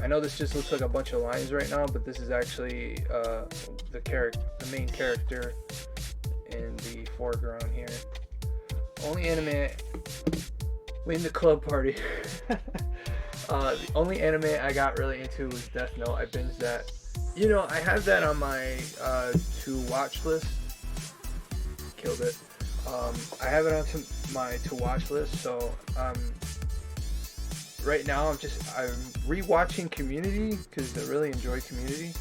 I know this just looks like a bunch of lines right now, but this is actually the main character in the foreground here. Only anime, in the club party. The only anime I got really into was Death Note. I binged that. You know, I have that on my to watch list. Killed it. I have it on my to watch list, so right now I'm rewatching Community because I really enjoy Community,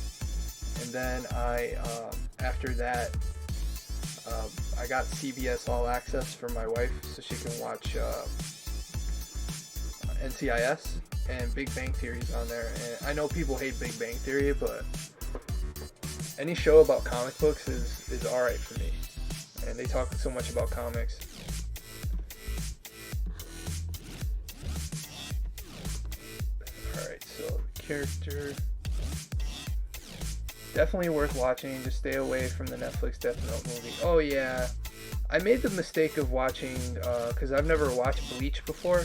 and then after that I got CBS All Access for my wife so she can watch NCIS, and Big Bang Theory's on there. And I know people hate Big Bang Theory, but any show about comic books is alright for me. And they talk so much about comics. Alright, so character. Definitely worth watching. Just stay away from the Netflix Death Note movie. Oh yeah. I made the mistake of watching, because I've never watched Bleach before.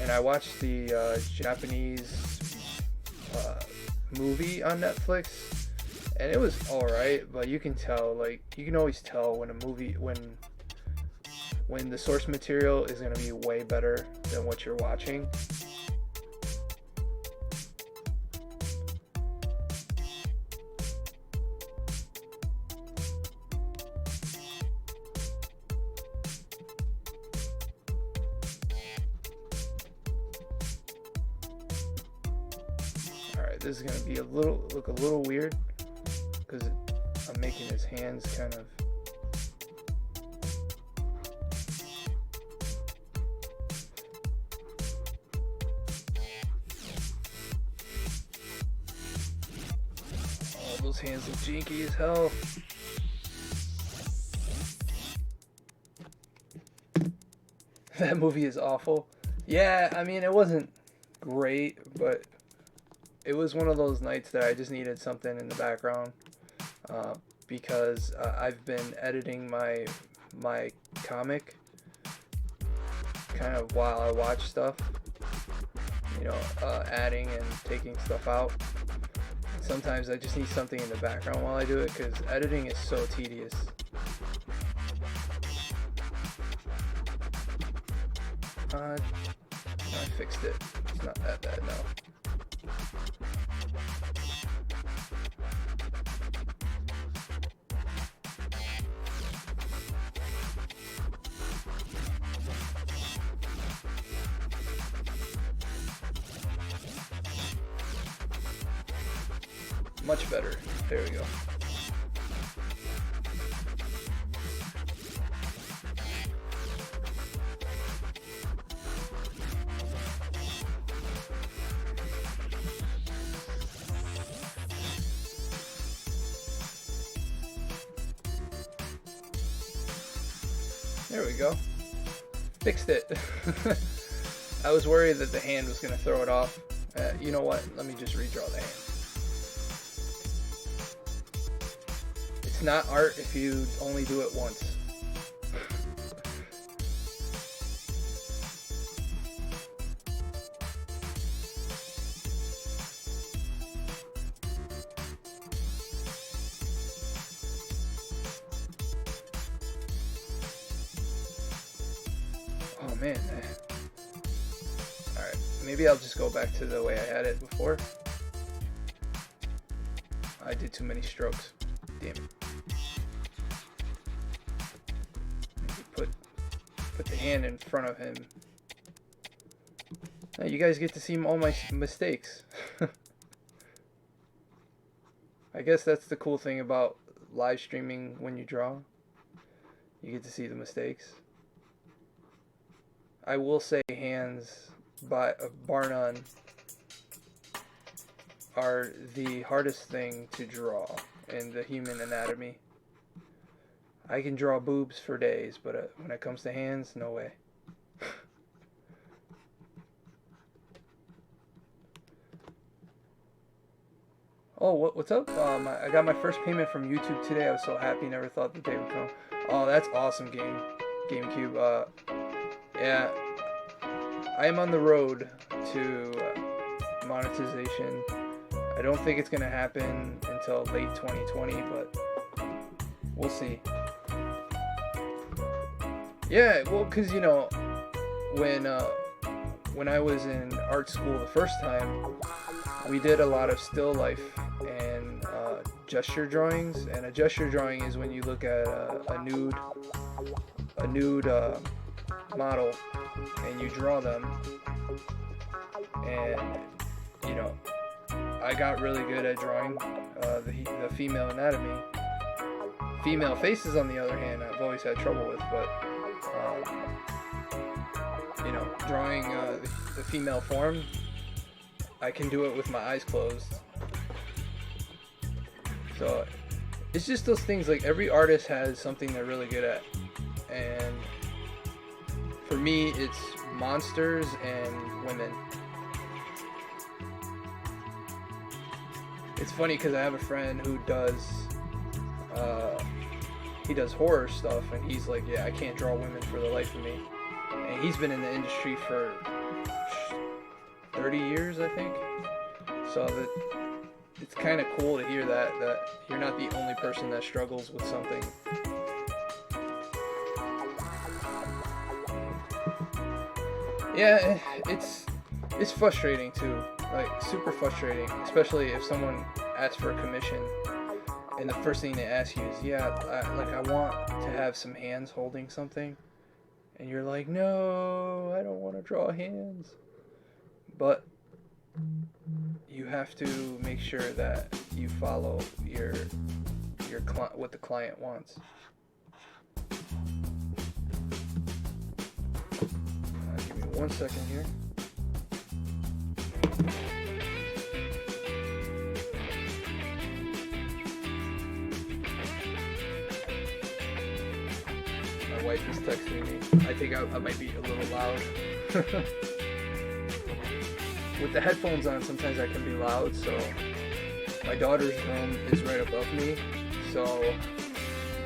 And I watched the Japanese movie on Netflix. And it was alright, but you can tell, like, you can always tell when a movie, when the source material is going to be way better than what you're watching. Alright, this is going to be look a little weird, because I'm making his hands kind of. Oh, those hands look jinky as hell. That movie is awful. Yeah, I mean, it wasn't great, but it was one of those nights that I just needed something in the background. Because I've been editing my comic kind of while I watch stuff, you know, adding and taking stuff out. Sometimes I just need something in the background while I do it, because editing is so tedious. I fixed it. It's not that bad now. Much better. There we go. There we go. Fixed it. I was worried that the hand was going to throw it off. You know what? Let me just redraw the hand. It's not art if you only do it once. Oh man. Alright, maybe I'll just go back to the way I had it before. I did too many strokes. Damn it. Put the hand in front of him. Now you guys get to see all my mistakes. I guess that's the cool thing about live streaming when you draw. You get to see the mistakes. I will say hands, by bar none, are the hardest thing to draw in the human anatomy. I can draw boobs for days, but when it comes to hands, no way. Oh, what's up? I got my first payment from YouTube today. I was so happy. Never thought the day would come. Oh, that's awesome, GameCube. Yeah, I am on the road to monetization. I don't think it's gonna happen until late 2020, but we'll see. Yeah, well, cause you know, when I was in art school the first time, we did a lot of still life and gesture drawings. And a gesture drawing is when you look at a nude a nude model and you draw them, and you know, I got really good at drawing the female anatomy. Female faces, on the other hand, I've always had trouble with, but you know, drawing the female form, I can do it with my eyes closed. So it's just those things, like every artist has something they're really good at, and for me it's monsters and women. It's funny because I have a friend who does he does horror stuff, and he's like, yeah, I can't draw women for the life of me. And he's been in the industry for 30 years, I think. So that it's kind of cool to hear that you're not the only person that struggles with something. Yeah, it's frustrating too, like super frustrating, especially if someone asks for a commission and the first thing they ask you is, yeah, I want to have some hands holding something, and you're like, no, I don't want to draw hands. But you have to make sure that you follow your what the client wants. Give me 1 second here. My wife is texting me. I think I might be a little loud. With the headphones on, sometimes I can be loud, so my daughter's room is right above me, so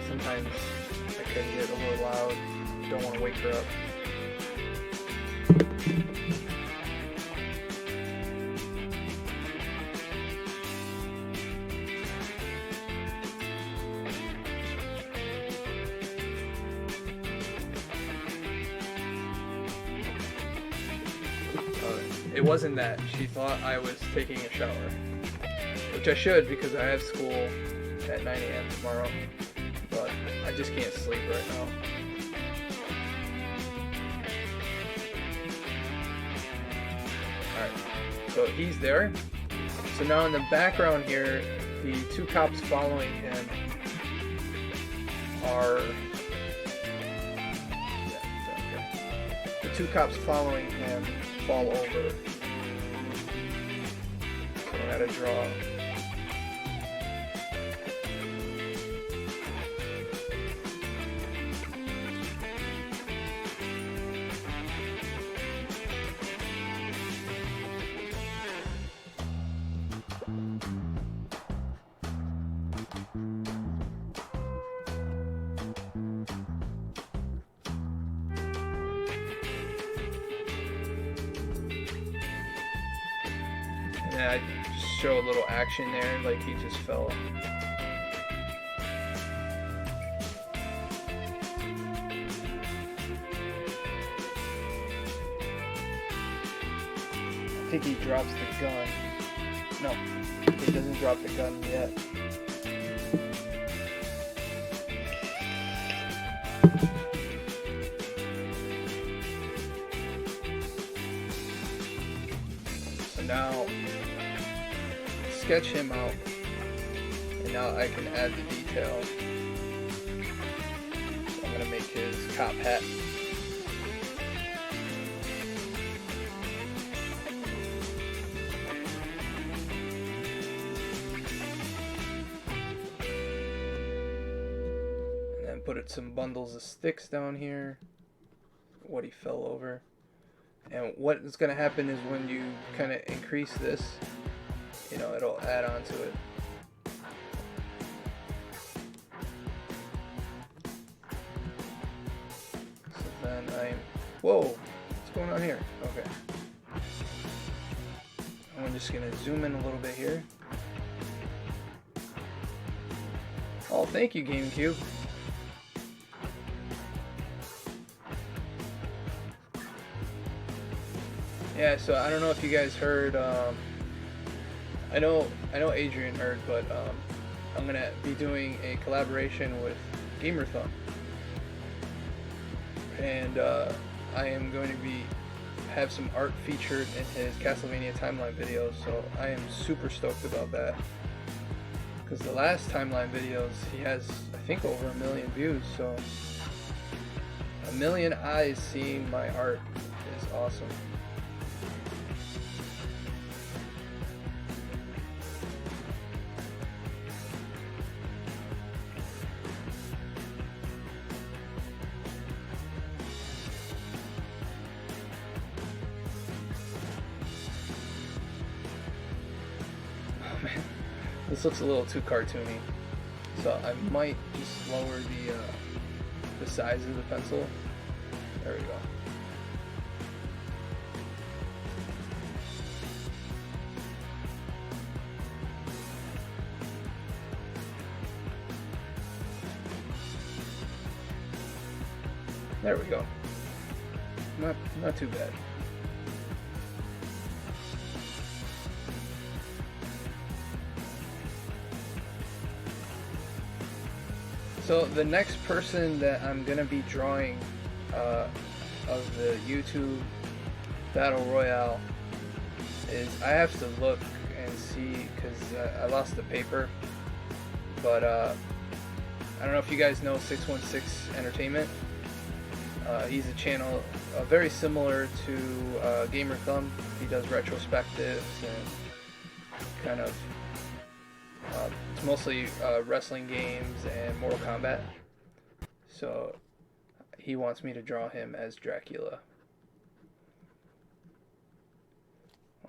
sometimes I can get a little loud. Don't want to wake her up. It wasn't that. She thought I was taking a shower, which I should because I have school at 9 a.m. tomorrow, but I just can't sleep right now. Alright, so he's there. So now in the background here, the two cops following him are... The two cops following him fall over. So I gotta draw. And I just show a little action there, like he just fell. I think he drops the gun. No, he doesn't drop the gun yet. So now, sketch him out, and now I can add the detail. So I'm gonna make his cop hat. And then put some bundles of sticks down here. What he fell over. And what is gonna happen is when you kind of increase this, you know, it'll add on to it. So then whoa, what's going on here? Okay. I'm just gonna zoom in a little bit here. Oh, thank you, GameCube. Yeah, so I don't know if you guys heard, I know Adrian heard, but I'm gonna be doing a collaboration with GamerThumb. and I am going to have some art featured in his Castlevania timeline videos, so I am super stoked about that. Because the last timeline videos, he has, I think, over 1 million views, so 1 million eyes seeing my art is awesome. Oh man, this looks a little too cartoony, so I might just lower the size of the pencil. There we go. There we go. Not too bad. So the next person that I'm gonna be drawing of the YouTube Battle Royale is, I have to look and see, because I lost the paper, but I don't know if you guys know 616 Entertainment. He's a channel very similar to Gamer Thumb. He does retrospectives and kind of it's mostly wrestling games and Mortal Kombat. So he wants me to draw him as Dracula.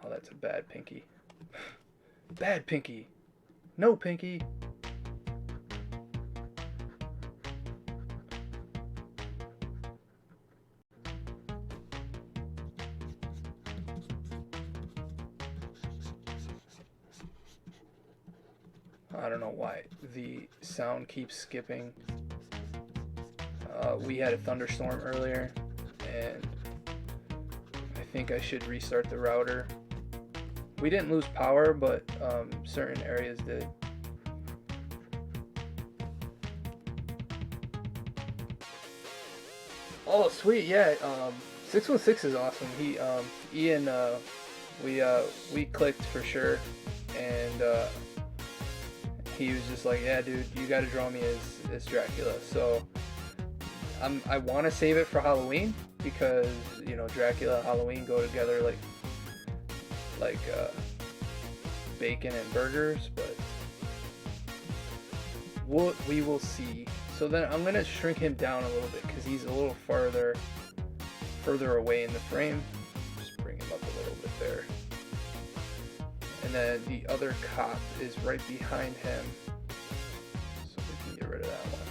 Oh, that's a bad pinky. Bad pinky. No pinky. I don't know why the sound keeps skipping. We had a thunderstorm earlier, and I think I should restart the router. We didn't lose power, but certain areas did. Oh, sweet, yeah. 616 is awesome. He, Ian, we clicked for sure, and he was just like, yeah, dude, you got to draw me as Dracula. So I want to save it for Halloween, because you know, Dracula, Halloween go together like bacon and burgers, but we will see. So then I'm gonna shrink him down a little bit, because he's a little further away in the frame. Just bring him up a little bit there. And then the other cop is right behind him, so we can get rid of that one.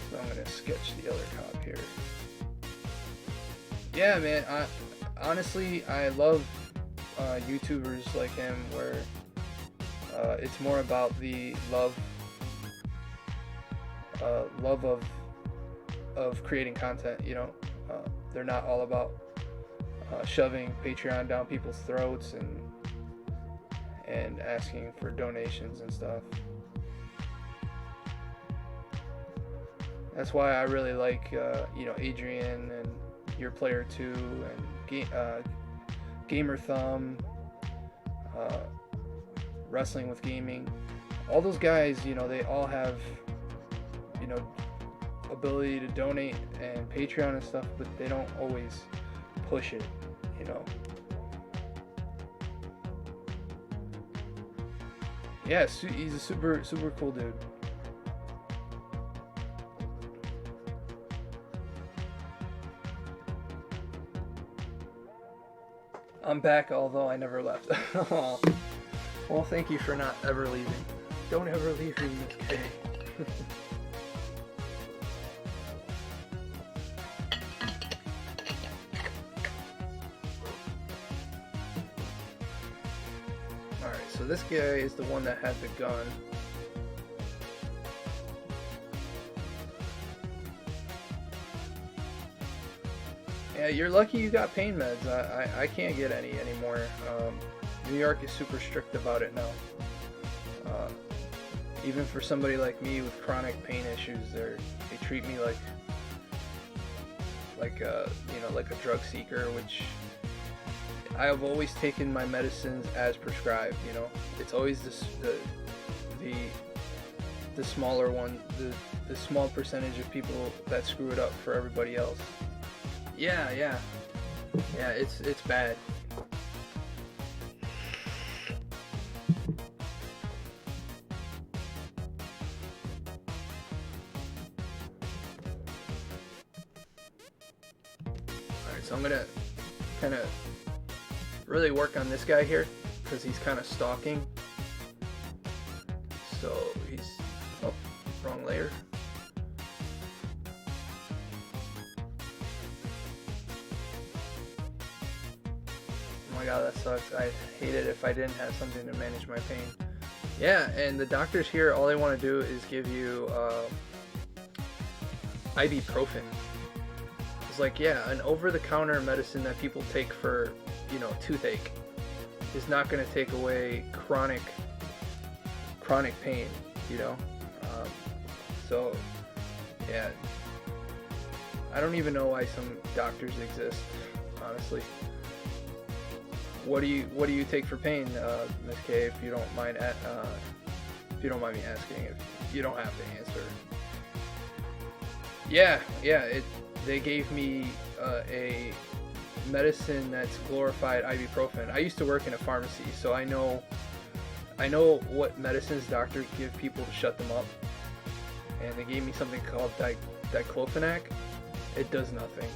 So I'm gonna sketch the other cop here. Yeah, man. Honestly, I love YouTubers like him, where it's more about the love of creating content. You know. They're not all about shoving Patreon down people's throats and asking for donations and stuff. That's why I really like you know, Adrian and Your Player 2 and Gamer Thumb, Wrestling with Gaming. All those guys, you know, they all have, you know, ability to donate and Patreon and stuff, but they don't always push it, you know. Yeah, he's a super cool dude. I'm back, although I never left. Well, thank you for not ever leaving. Don't ever leave me, okay? So this guy is the one that had the gun. Yeah, you're lucky you got pain meds. I can't get any anymore. New York is super strict about it now. even for somebody like me with chronic pain issues, they treat me like a, you know, like a drug seeker, which I have always taken my medicines as prescribed. You know, it's always the smaller one, the small percentage of people that screw it up for everybody else. Yeah, it's bad. Alright, so I'm gonna kind of really work on this guy here because he's kind of stalking. So he's, oh, wrong layer. Oh my god, that sucks. I'd hate it if I didn't have something to manage my pain. Yeah, and the doctors here, all they want to do is give you ibuprofen. It's like, yeah, an over-the-counter medicine that people take for, you know, toothache is not going to take away chronic pain, you know. So yeah, I don't even know why some doctors exist, honestly. What do you take for pain, Miss K? If you don't mind, if you don't mind me asking, if you don't have to answer. Yeah, they gave me a medicine that's glorified ibuprofen. I used to work in a pharmacy, so I know what medicines doctors give people to shut them up. And they gave me something called diclofenac. It does nothing.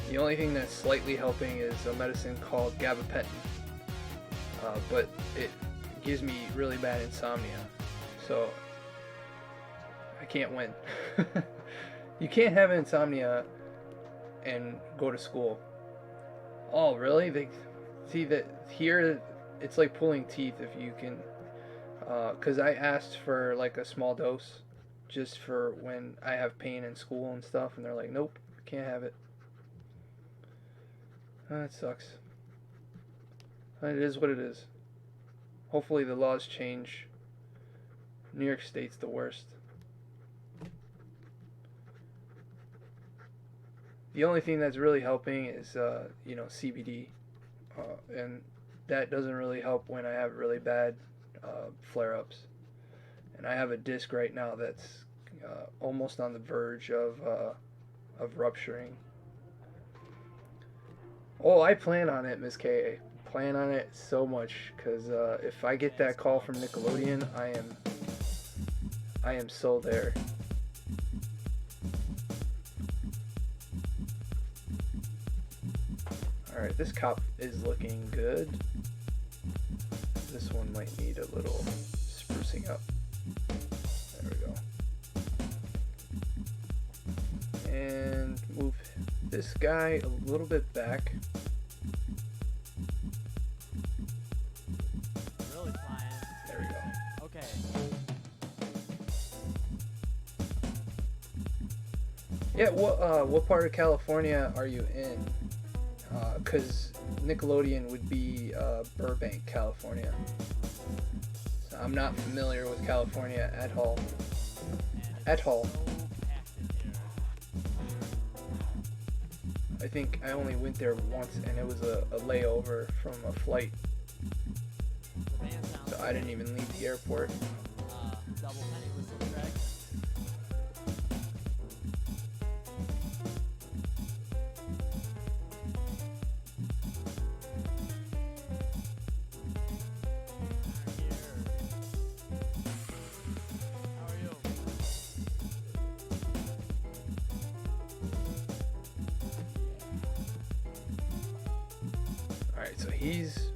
The only thing that's slightly helping is a medicine called gabapentin. But it gives me really bad insomnia. So I can't win. You can't have insomnia and go to school. Oh, really? They see that here it's like pulling teeth if you can, because I asked for like a small dose just for when I have pain in school and stuff, and they're like, nope, can't have it. That sucks. It is what it is. Hopefully the laws change. New York State's the worst. The only thing that's really helping is, you know, CBD, and that doesn't really help when I have really bad flare-ups. And I have a disc right now that's almost on the verge of rupturing. Oh, I plan on it, Miss K. Plan on it so much, because if I get that call from Nickelodeon, I am so there. Alright, this cop is looking good. This one might need a little sprucing up. There we go. And move this guy a little bit back. Really flying. There we go. Okay. Yeah, what part of California are you in? Because Nickelodeon would be Burbank, California. So I'm not familiar with California at all. At all. I think I only went there once, and it was a layover from a flight. So I didn't even leave the airport. Double penny whistle track. Alright, so he's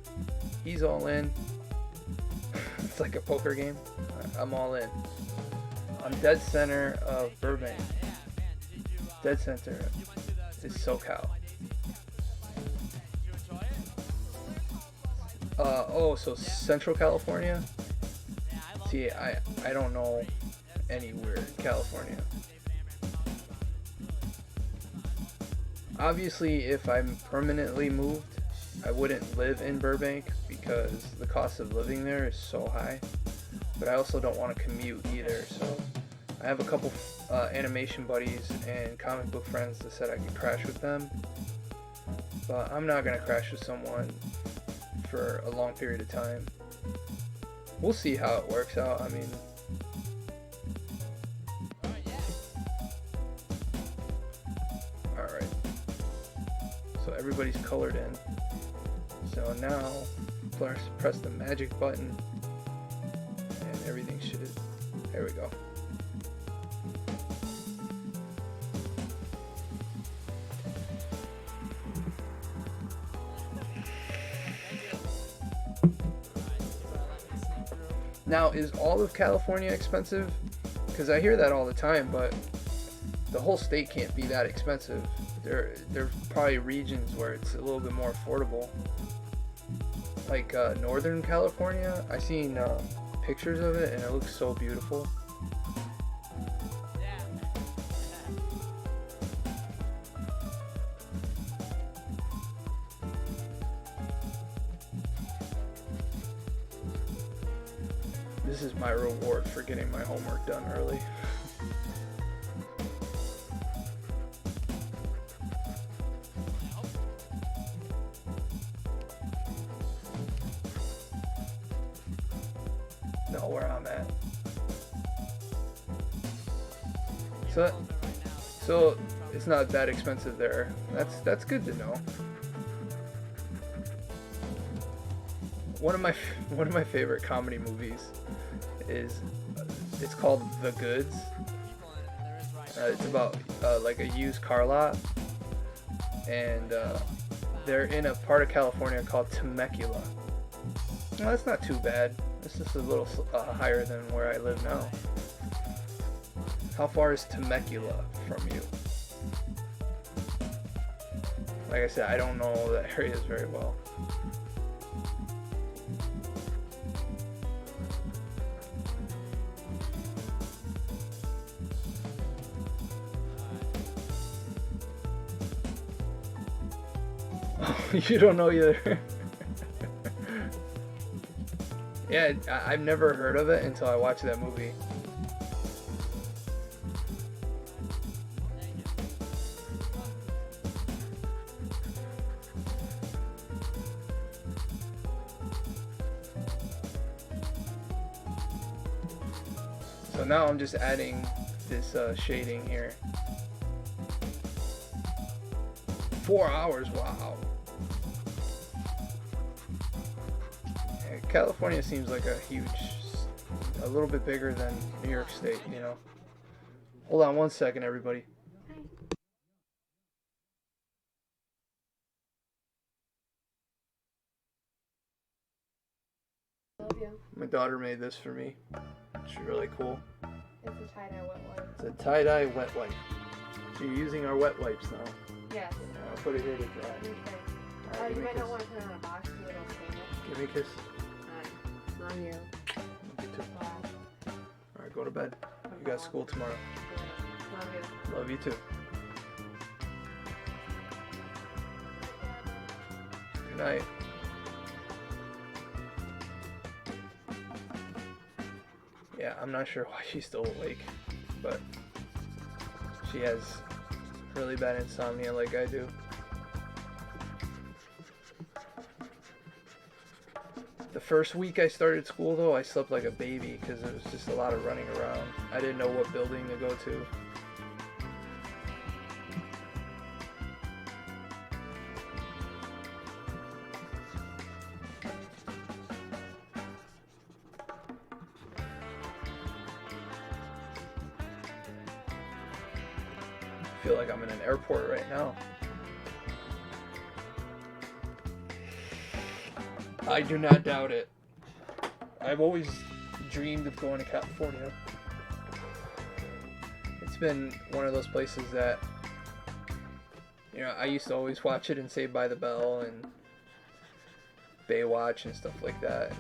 all in. It's like a poker game. I'm all in. I'm dead center of Burbank. Dead center is SoCal. Oh, so Central California? See, I don't know anywhere in California. Obviously, if I'm permanently moved, I wouldn't live in Burbank because the cost of living there is so high. but I also don't want to commute either. So I have a couple animation buddies and comic book friends that said I could crash with them, but I'm not gonna crash with someone for a long period of time. We'll see how it works out. I mean, alright. So everybody's colored in. So now press the magic button and everything should, there we go. Now, is all of California expensive? Because I hear that all the time, but the whole state can't be that expensive. There's probably regions where it's a little bit more affordable. Like Northern California, I seen pictures of it and it looks so beautiful. This is my reward for getting my homework done early. Know where I'm at. So it's not that expensive there. That's good to know. One of my favorite comedy movies is, it's called The Goods. It's about like a used car lot, and they're in a part of California called Temecula. Well, that's not too bad. It's just a little higher than where I live now. How far is Temecula from you? Like I said, I don't know the areas very well. You don't know either. Yeah, I've never heard of it until I watched that movie. So now I'm just adding this shading here. 4 hours, wow. California seems like a little bit bigger than New York State, you know. Hold on one second, everybody. Love you. My daughter made this for me. It's really cool. It's a tie-dye wet wipe. It's a tie-dye wet wipe. So you're using our wet wipes now. Yes. I'll put it here to dry. Okay. Alright, You give me might a not kiss. want to put it on a box because it'll stain it. Give me a kiss. Alright. Love you. You too. Bye. Alright, go to bed. You got school tomorrow. Love you. Love you too. Good night. Yeah, I'm not sure why she's still awake, but she has really bad insomnia like I do. The first week I started school though, I slept like a baby because it was just a lot of running around. I didn't know what building to go to. I feel like I'm in an airport right now. I do not doubt it. I've always dreamed of going to California. It's been one of those places that, you know, I used to always watch it in Saved by the Bell and Baywatch and stuff like that.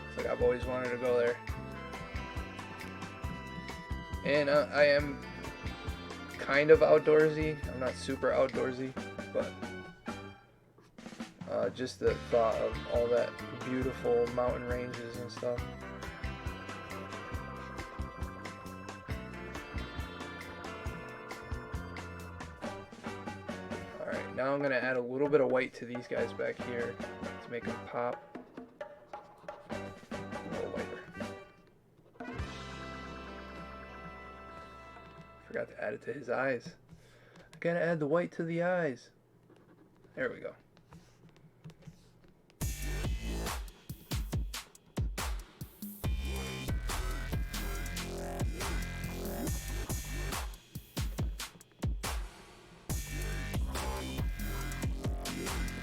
It's like I've always wanted to go there. And I am kind of outdoorsy. I'm not super outdoorsy, but Just the thought of all that beautiful mountain ranges and stuff. Alright, now I'm going to add a little bit of white to these guys back here to make them pop. A little whiter. Forgot to add it to his eyes. I gotta add the white to the eyes. There we go.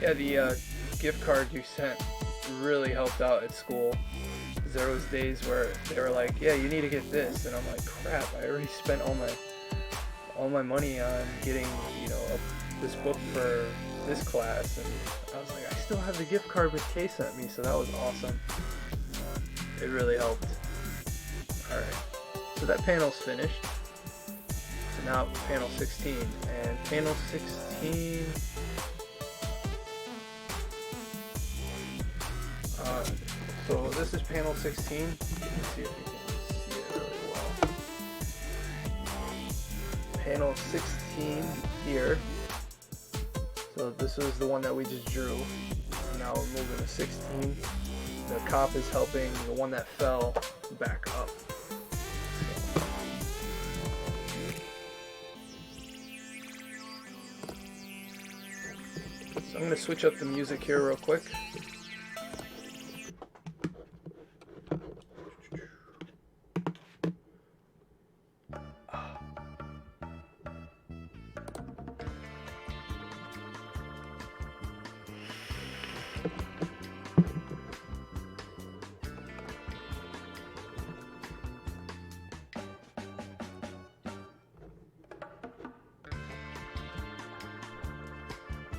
Yeah, the gift card you sent really helped out at school. 'Cause there was days where they were like, yeah, you need to get this, and I'm like, crap, I already spent all my money on getting, you know, this book for this class, and I was like, I still have the gift card Miss K sent me, so that was awesome. It really helped. Alright, so that panel's finished. So now panel 16, and panel 16... so this is panel 16. Let's see if you can see it really well. Panel 16 here. So this was the one that we just drew. Now we're moving to 16. The cop is helping the one that fell back up. So I'm going to switch up the music here real quick.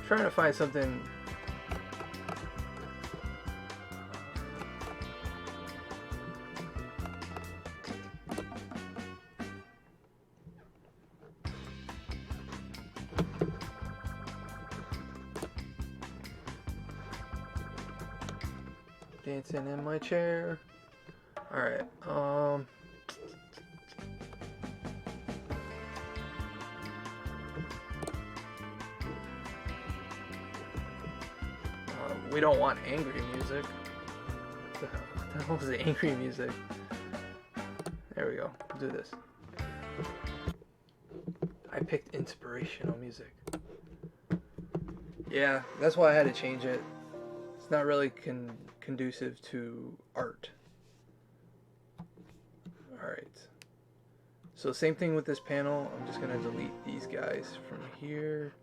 Trying to find something dancing in my chair. All right. We don't want angry music. What the hell is the angry music? There we go. Do this. I picked inspirational music. Yeah, that's why I had to change it. It's not really conducive to art. Alright. So same thing with this panel. I'm just going to delete these guys from here.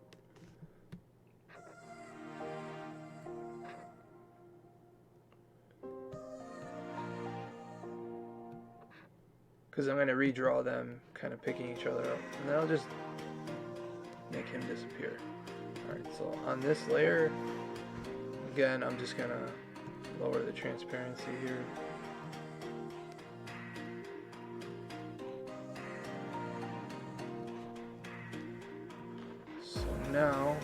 Because I'm going to redraw them kind of picking each other up. And then I'll just make him disappear. Alright, so on this layer, again, I'm just going to lower the transparency here. So now,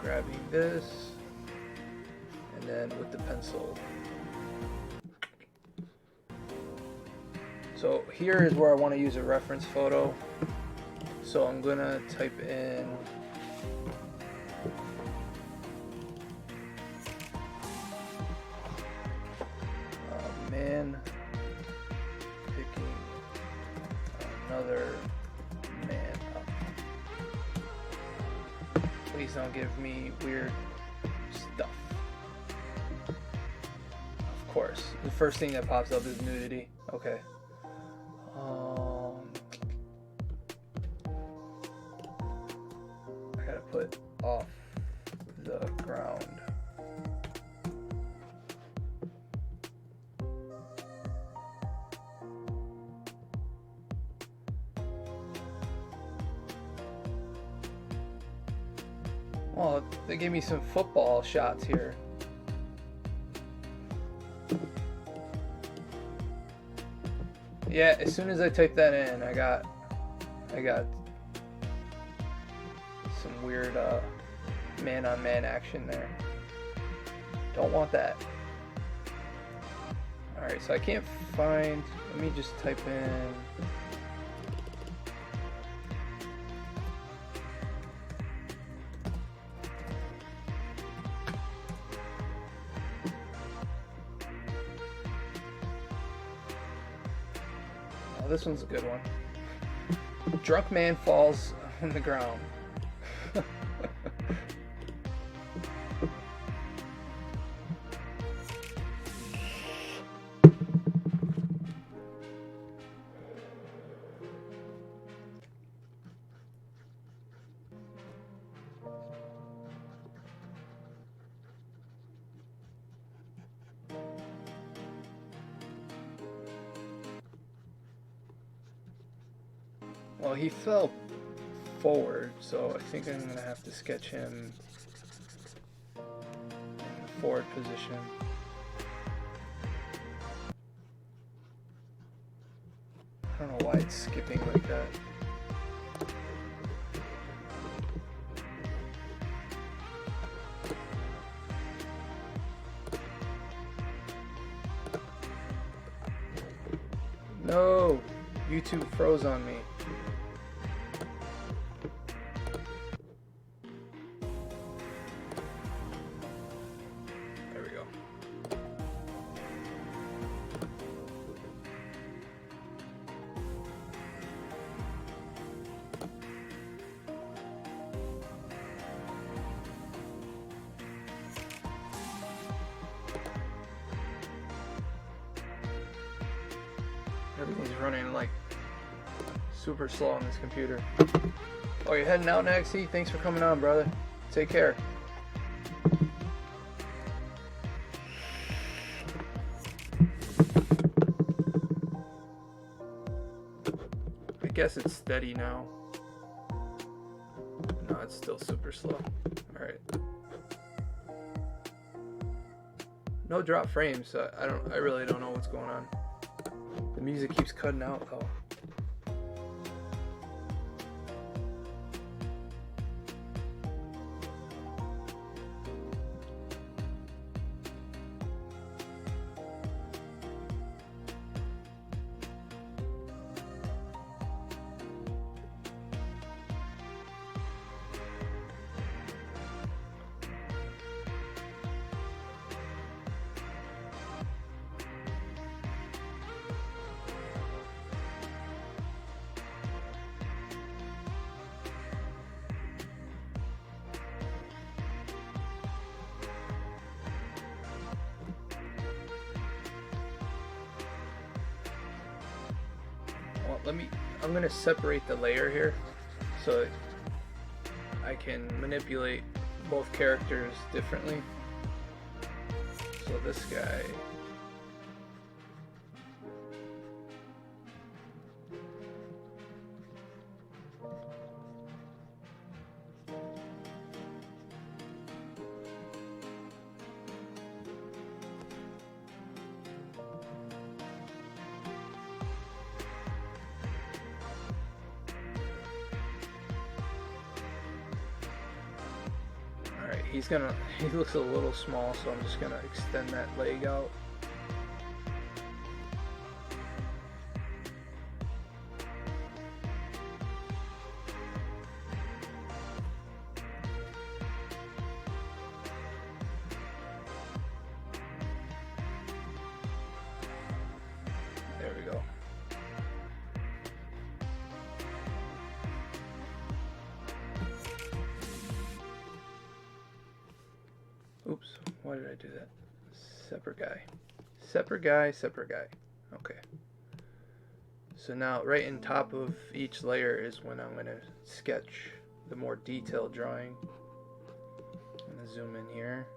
grabbing this, and then with the pencil. So here is where I want to use a reference photo. So I'm going to type in man picking another man up. Please don't give me weird stuff. Of course, the first thing that pops up is nudity. Okay. I gotta put off the ground. Well, they gave me some football shots here. Yeah, as soon as I typed that in, I got some weird man-on-man action there. Don't want that. Alright, so I can't find... Let me just type in... Oh, this one's a good one. Drunk man falls on the ground. Well, he fell forward, so I think I'm gonna have to sketch him in the forward position. I don't know why it's skipping like that. No! YouTube froze on me. There we go. Everything's running like super slow on this computer. Oh, you're heading out next? See, thanks for coming on, brother. Take care. I guess it's steady now. No, it's still super slow. Alright. No drop frames, so I really don't know what's going on. The music keeps cutting out though. I'm gonna separate the layer here so I can manipulate both characters differently. So this guy, he looks a little small, so I'm just gonna extend that leg out. There we go. Oops, why did I do that? Separate guy. Separate guy, separate guy. Okay. So now right in top of each layer is when I'm going to sketch the more detailed drawing. I'm going to zoom in here.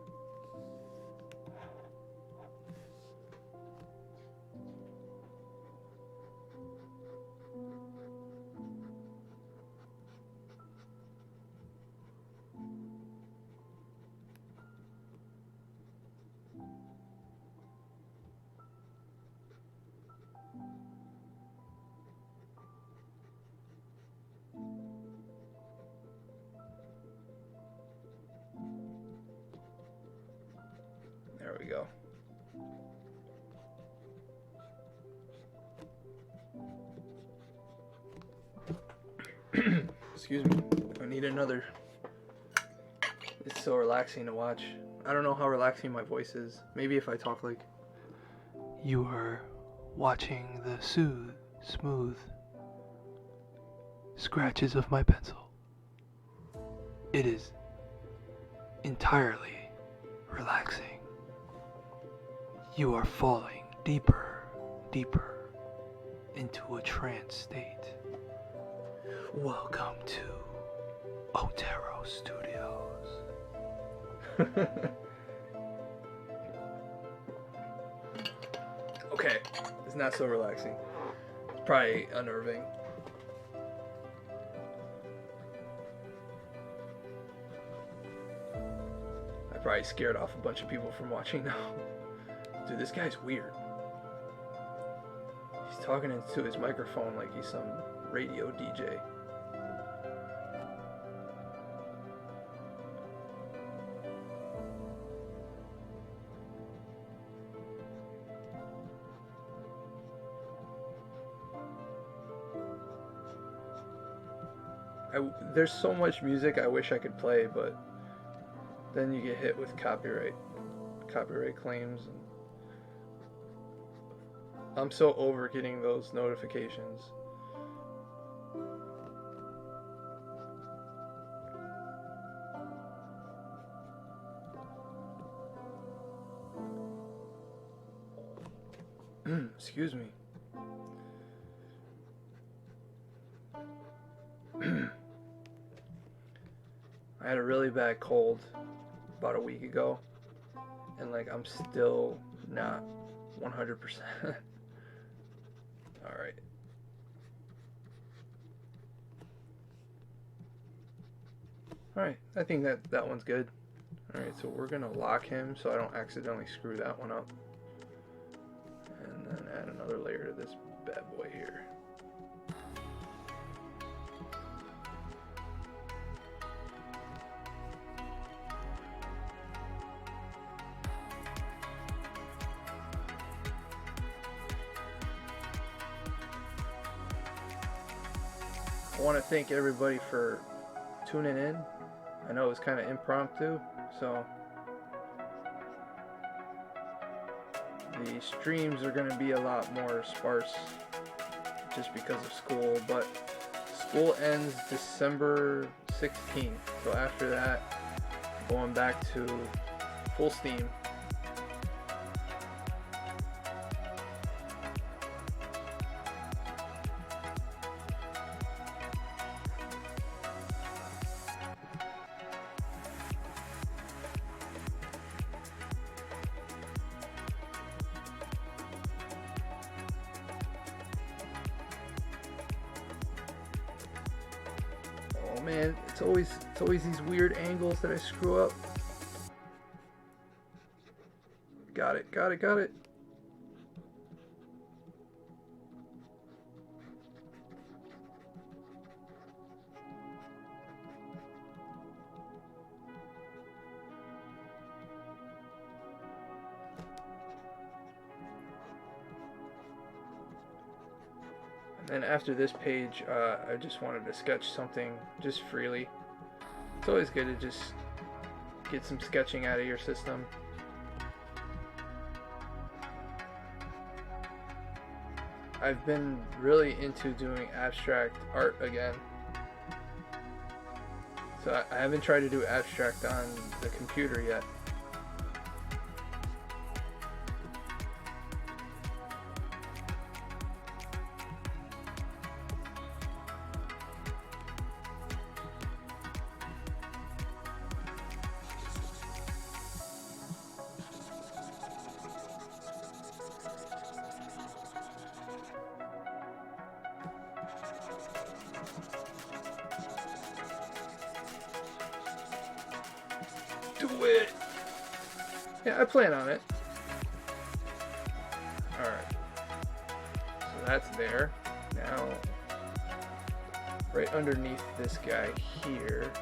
There we go. Excuse me. I need another. It's so relaxing to watch. I don't know how relaxing my voice is. Maybe if I talk like. You are watching the smooth scratches of my pencil. It is entirely relaxing. You are falling deeper into a trance state. Welcome to Otero Studios. Okay, it's not so relaxing. It's probably unnerving. I probably scared off a bunch of people from watching now. Dude, this guy's weird. He's talking into his microphone like he's some radio DJ. There's so much music I wish I could play, but then you get hit with copyright claims. And I'm so over getting those notifications. Excuse me. I had a really bad cold about a week ago, and like I'm still not 100%. Alright. Alright, I think that one's good. Alright, so we're gonna lock him so I don't accidentally screw that one up. And then add another layer to this bad boy here. I want to thank everybody for tuning in. I know it was kind of impromptu, so the streams are going to be a lot more sparse just because of school, but school ends December 16th, so after that, going back to full steam. Oh man, it's always these weird angles that I screw up. Got it. And after this page, I just wanted to sketch something just freely. It's always good to just get some sketching out of your system. I've been really into doing abstract art again. So I haven't tried to do abstract on the computer yet. Do it! Yeah, I plan on it. Alright. So that's there. Now, right underneath this guy here.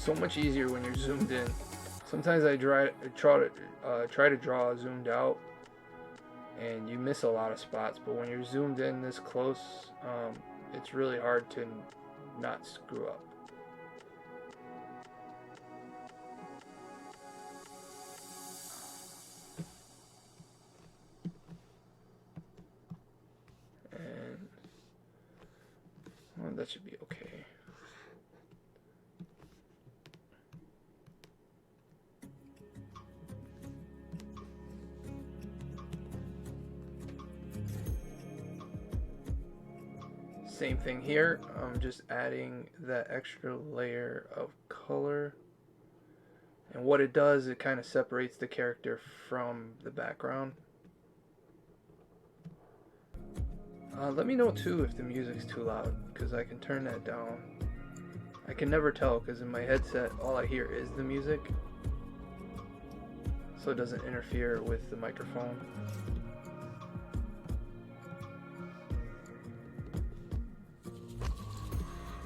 so much easier when you're zoomed in. Sometimes I try to draw zoomed out, and you miss a lot of spots. But when you're zoomed in this close, it's really hard to not screw up. And well, that should be okay. Same thing here. I'm just adding that extra layer of color. And what it does, it kind of separates the character from the background. Let me know too if the music's too loud, because I can turn that down. I can never tell, because in my headset all I hear is the music, so it doesn't interfere with the microphone.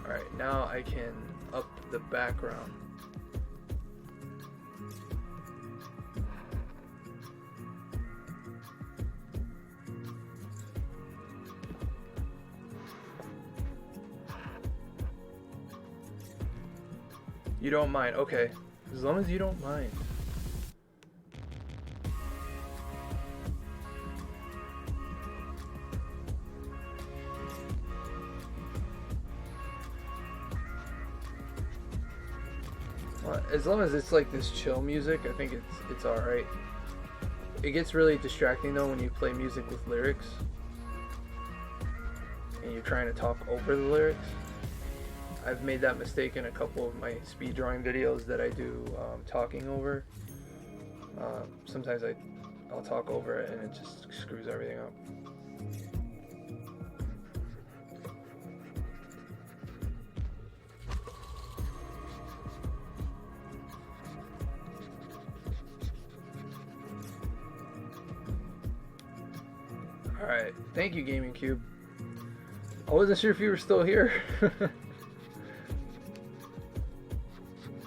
Alright, now I can up the background. You don't mind, okay. As long as you don't mind. Well, as long as it's like this chill music, I think it's alright. It gets really distracting though when you play music with lyrics and you're trying to talk over the lyrics. I've made that mistake in a couple of my speed drawing videos that I do talking over. Sometimes I'll talk over it and it just screws everything up. Alright, thank you Gaming Cube. I wasn't sure if you were still here.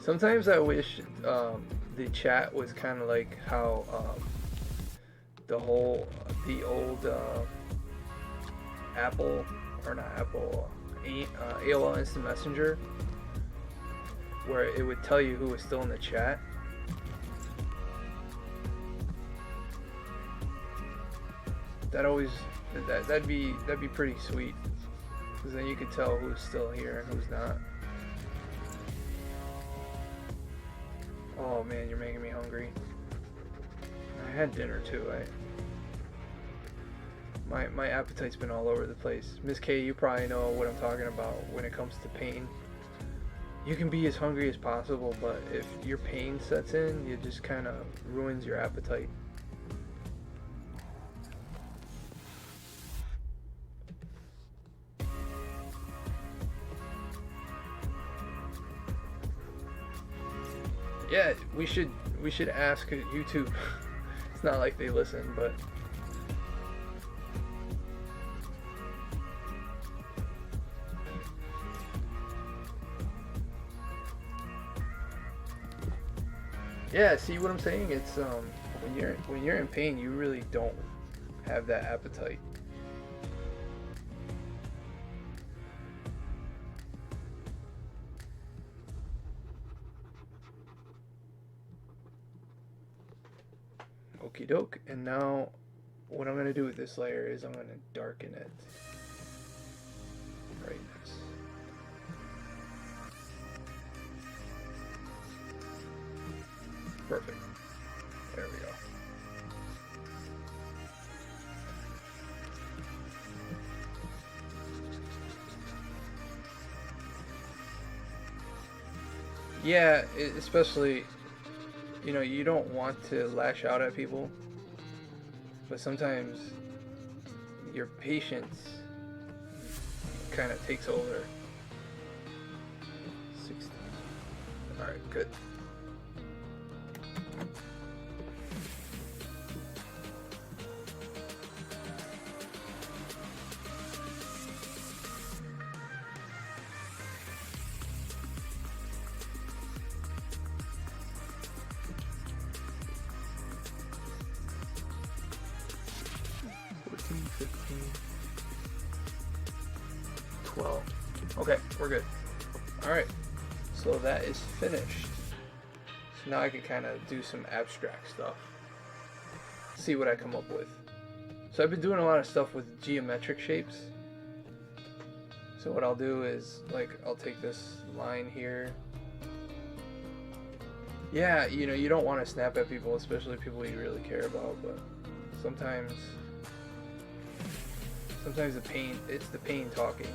Sometimes I wish the chat was kind of like how the old Apple, or not Apple, AOL Instant Messenger, where it would tell you who was still in the chat. That'd be pretty sweet, because then you could tell who's still here and who's not. Oh man, you're making me hungry. I had dinner too. My appetite's been all over the place. Miss K, you probably know what I'm talking about when it comes to pain. You can be as hungry as possible, but if your pain sets in, it just kind of ruins your appetite. Yeah, we should ask YouTube. It's not like they listen, but yeah, see what I'm saying? It's when you're in pain, you really don't have that appetite. Okie doke, and now what I'm going to do with this layer is I'm going to darken it. Brightness. Perfect. There we go. Yeah, especially, you know, you don't want to lash out at people, but sometimes your patience kind of takes over. 16. Alright, good. Okay, we're good. Alright, so that is finished. So now I can kind of do some abstract stuff. See what I come up with. So I've been doing a lot of stuff with geometric shapes. So what I'll do is, like, I'll take this line here. Yeah, you know, you don't want to snap at people, especially people you really care about, but sometimes it's the pain talking.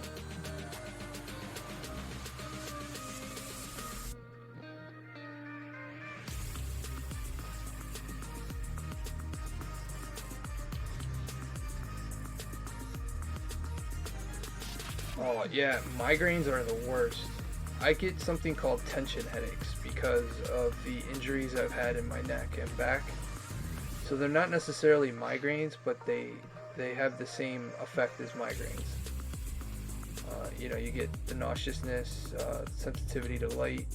Oh yeah, migraines are the worst. I get something called tension headaches because of the injuries I've had in my neck and back. So they're not necessarily migraines, but they have the same effect as migraines. You know, you get the nauseousness, sensitivity to light,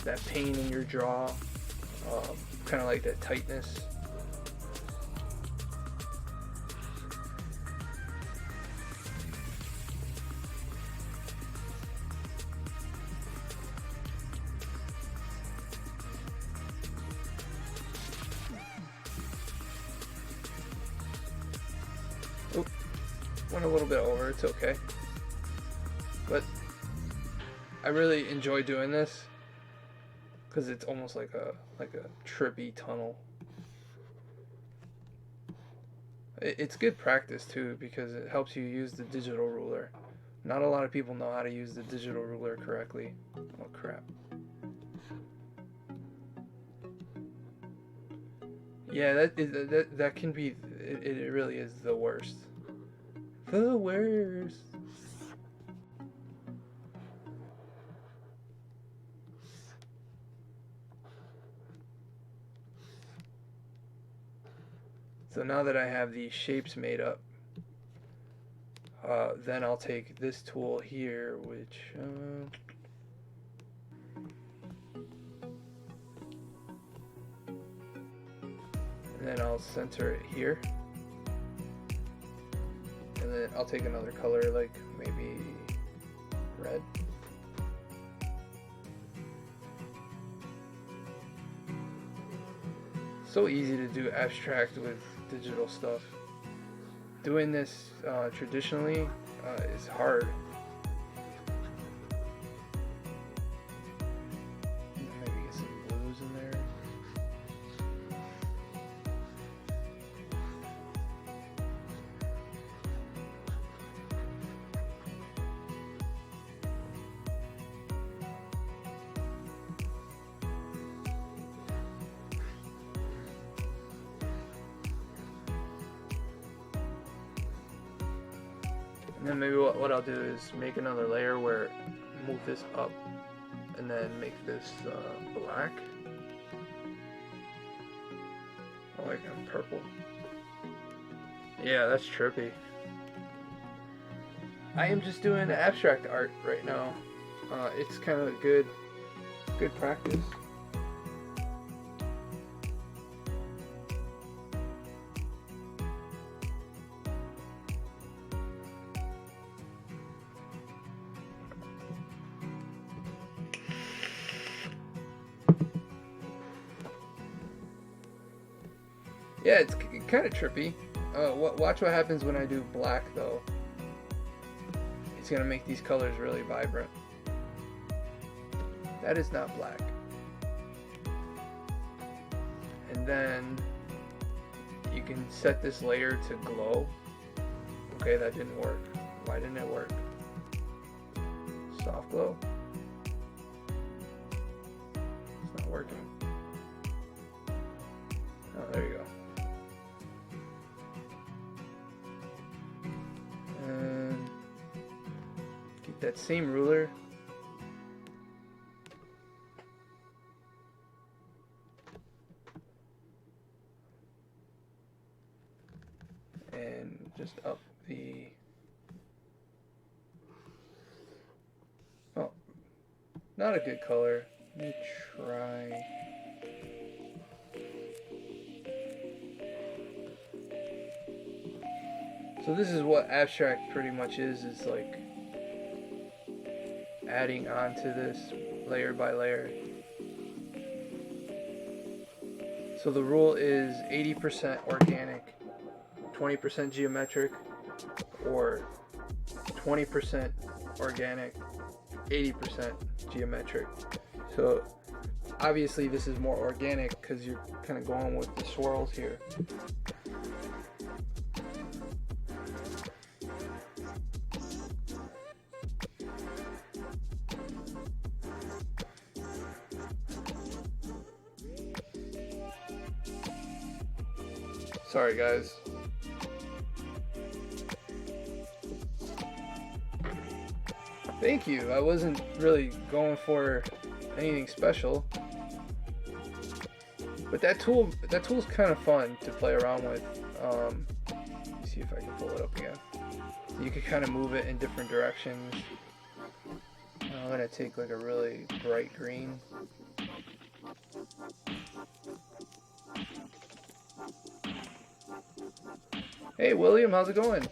that pain in your jaw, kind of like that tightness. Oop, went a little bit over, it's okay. But I really enjoy doing this because it's almost like a trippy tunnel. It's good practice too because it helps you use the digital ruler. Not a lot of people know how to use the digital ruler correctly. Oh crap. Yeah, that can be, it really is the worst. The worst. So now that I have these shapes made up, then I'll take this tool here, which and then I'll center it here, and then I'll take another color, like maybe red. So easy to do abstract with digital stuff. Doing this traditionally is hard. Maybe get some blues in there. And then maybe what I'll do is make another layer where move this up and then make this black. Oh, like purple. Yeah, that's trippy. I am just doing abstract art right now. It's kind of good practice. Yeah, it's kind of trippy. Watch what happens when I do black, though. It's gonna make these colors really vibrant. That is not black. And then you can set this layer to glow. Okay, that didn't work. Why didn't it work? Soft glow. It's not working. Oh, there you go. And keep that same ruler. And just up the... Oh, not a good color. Let me try... So this is what abstract pretty much is like adding on to this layer by layer. So the rule is 80% organic, 20% geometric, or 20% organic, 80% geometric. So obviously this is more organic because you're kind of going with the swirls here. Sorry guys. Thank you. I wasn't really going for anything special. But that tool's kind of fun to play around with. Let me see if I can pull it up again. So you can kind of move it in different directions. I'm gonna take like a really bright green. Hey William, how's it going?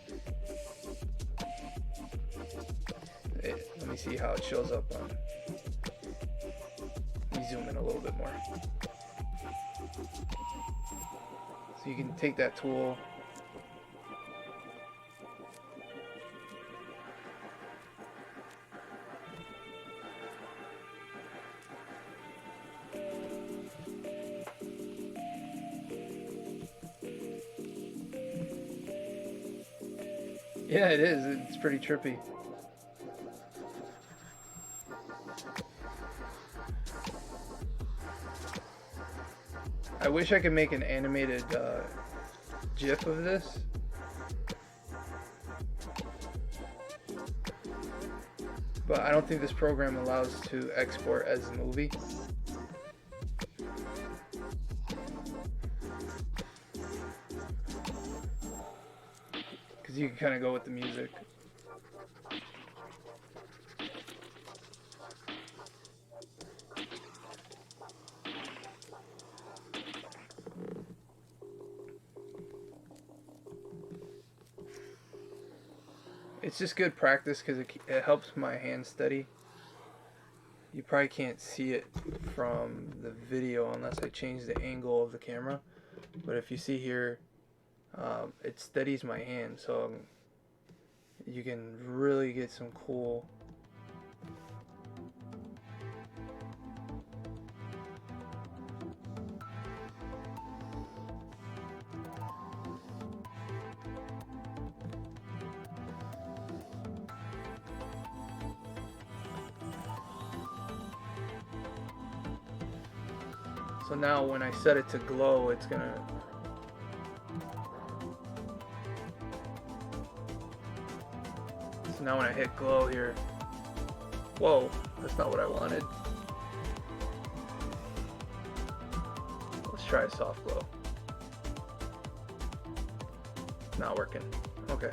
Hey, let me see how it shows up on. Let me zoom in a little bit more. So you can take that tool. Yeah, it is. It's pretty trippy. I wish I could make an animated GIF of this. But I don't think this program allows to export as a movie. Because you can kind of go with the music. It's just good practice because it helps my hand steady. You probably can't see it from the video unless I change the angle of the camera. But if you see here, it steadies my hand, so you can really get some cool So now when I set it to glow, it's gonna now when I hit glow here, whoa, that's not what I wanted. Let's try a soft glow. Not working. Okay.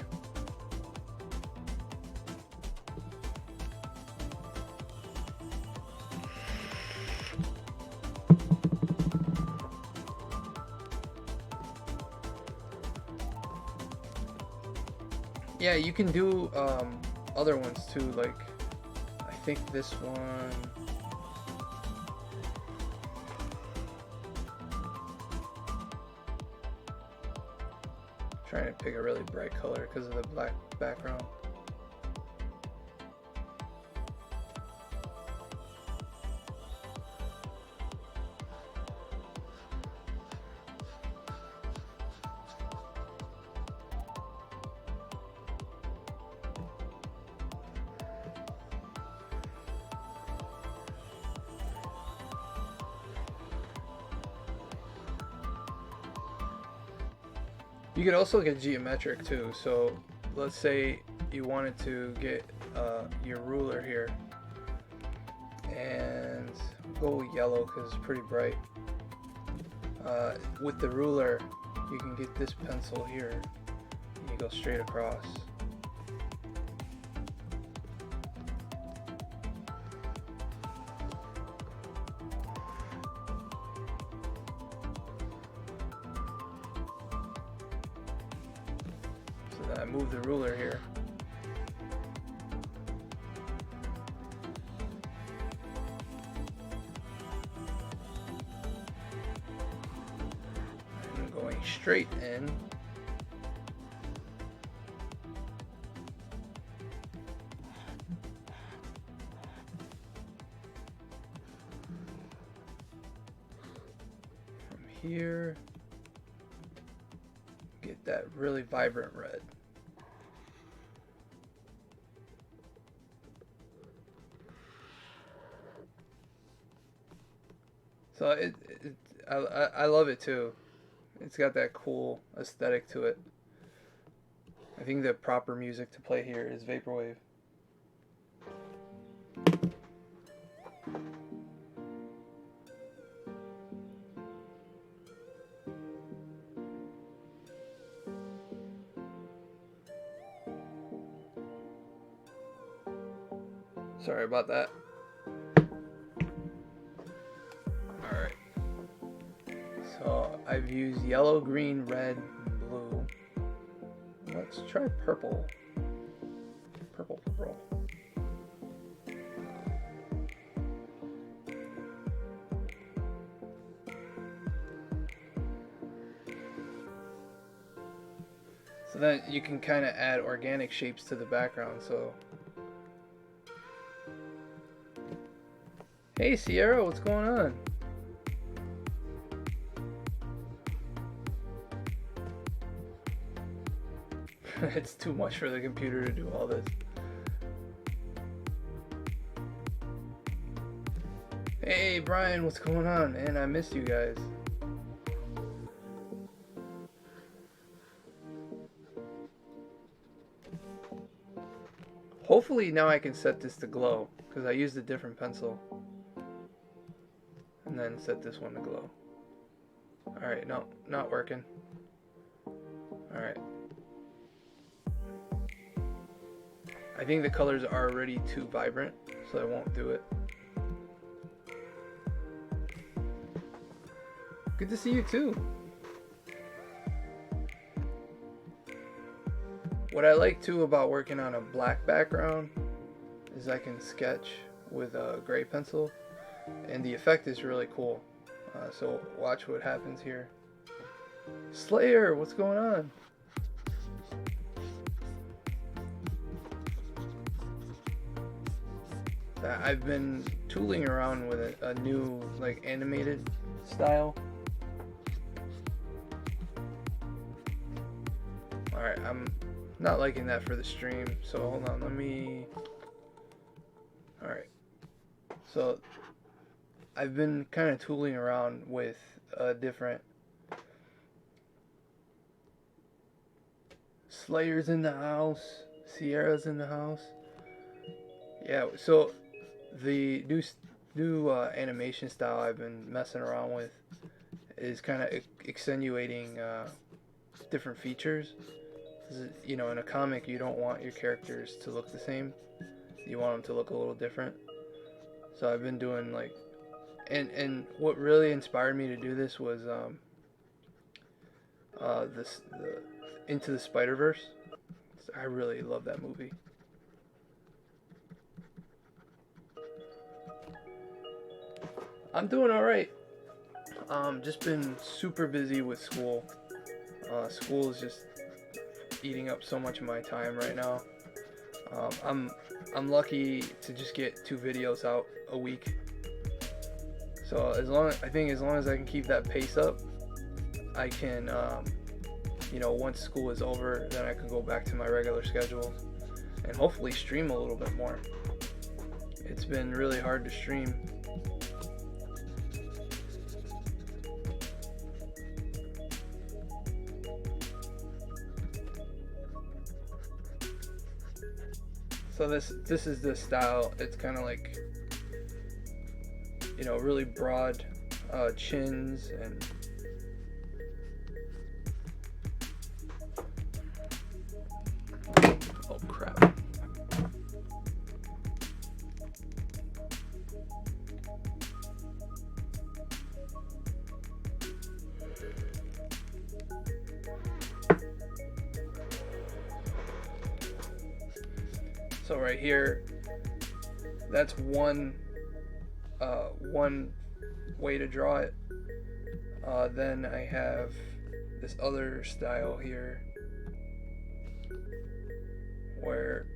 Yeah, you can do other ones too, like I think this one. Trying to pick a really bright color because of the black background. You could also get geometric too. So let's say you wanted to get your ruler here and go yellow because it's pretty bright. With the ruler, you can get this pencil here and you go straight across. That move the ruler here. And going straight in. From here, get that really vibrant red. So I love it too. It's got that cool aesthetic to it. I think the proper music to play here is vaporwave. Sorry about that. Alright. So I've used yellow, green, red, and blue. Let's try purple. Purple. So then you can kind of add organic shapes to the background. So, hey Sierra, what's going on? It's too much for the computer to do all this. Hey Brian, what's going on? Man, I missed you guys. Hopefully now I can set this to glow, because I used a different pencil. And then set this one to glow. Alright, no, not working. Alright. I think the colors are already too vibrant, so I won't do it. Good to see you too. What I like too about working on a black background is I can sketch with a gray pencil, and the effect is really cool. So watch what happens here. Slayer, what's going on? I've been tooling around with a new like animated style. Alright, I'm not liking that for the stream, so hold on, let me... Alright, so I've been kind of tooling around with different... Slayer's in the house, Sierra's in the house. Yeah, so the new animation style I've been messing around with is kind of accentuating different features. You know, in a comic, you don't want your characters to look the same. You want them to look a little different. So I've been doing like, and what really inspired me to do this was the Into the Spider-Verse. I really love that movie. I'm doing all right. Just been super busy with school. School is just eating up so much of my time right now. I'm lucky to just get 2 videos out a week. So as long as I can keep that pace up, I can, you know, once school is over, then I can go back to my regular schedule and hopefully stream a little bit more. It's been really hard to stream. So this is the style. It's kind of like, you know, really broad chins and oh crap. So right here, that's one way to draw it. Then I have this other style here where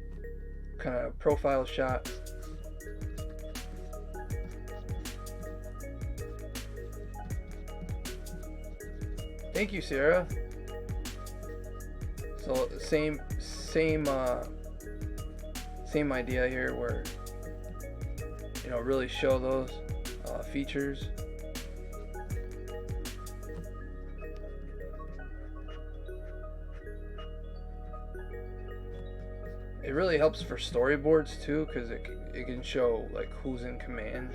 kind of profile shot. Thank you, Sarah. So same idea here, where really show those features. It really helps for storyboards too, because it can show like who's in command.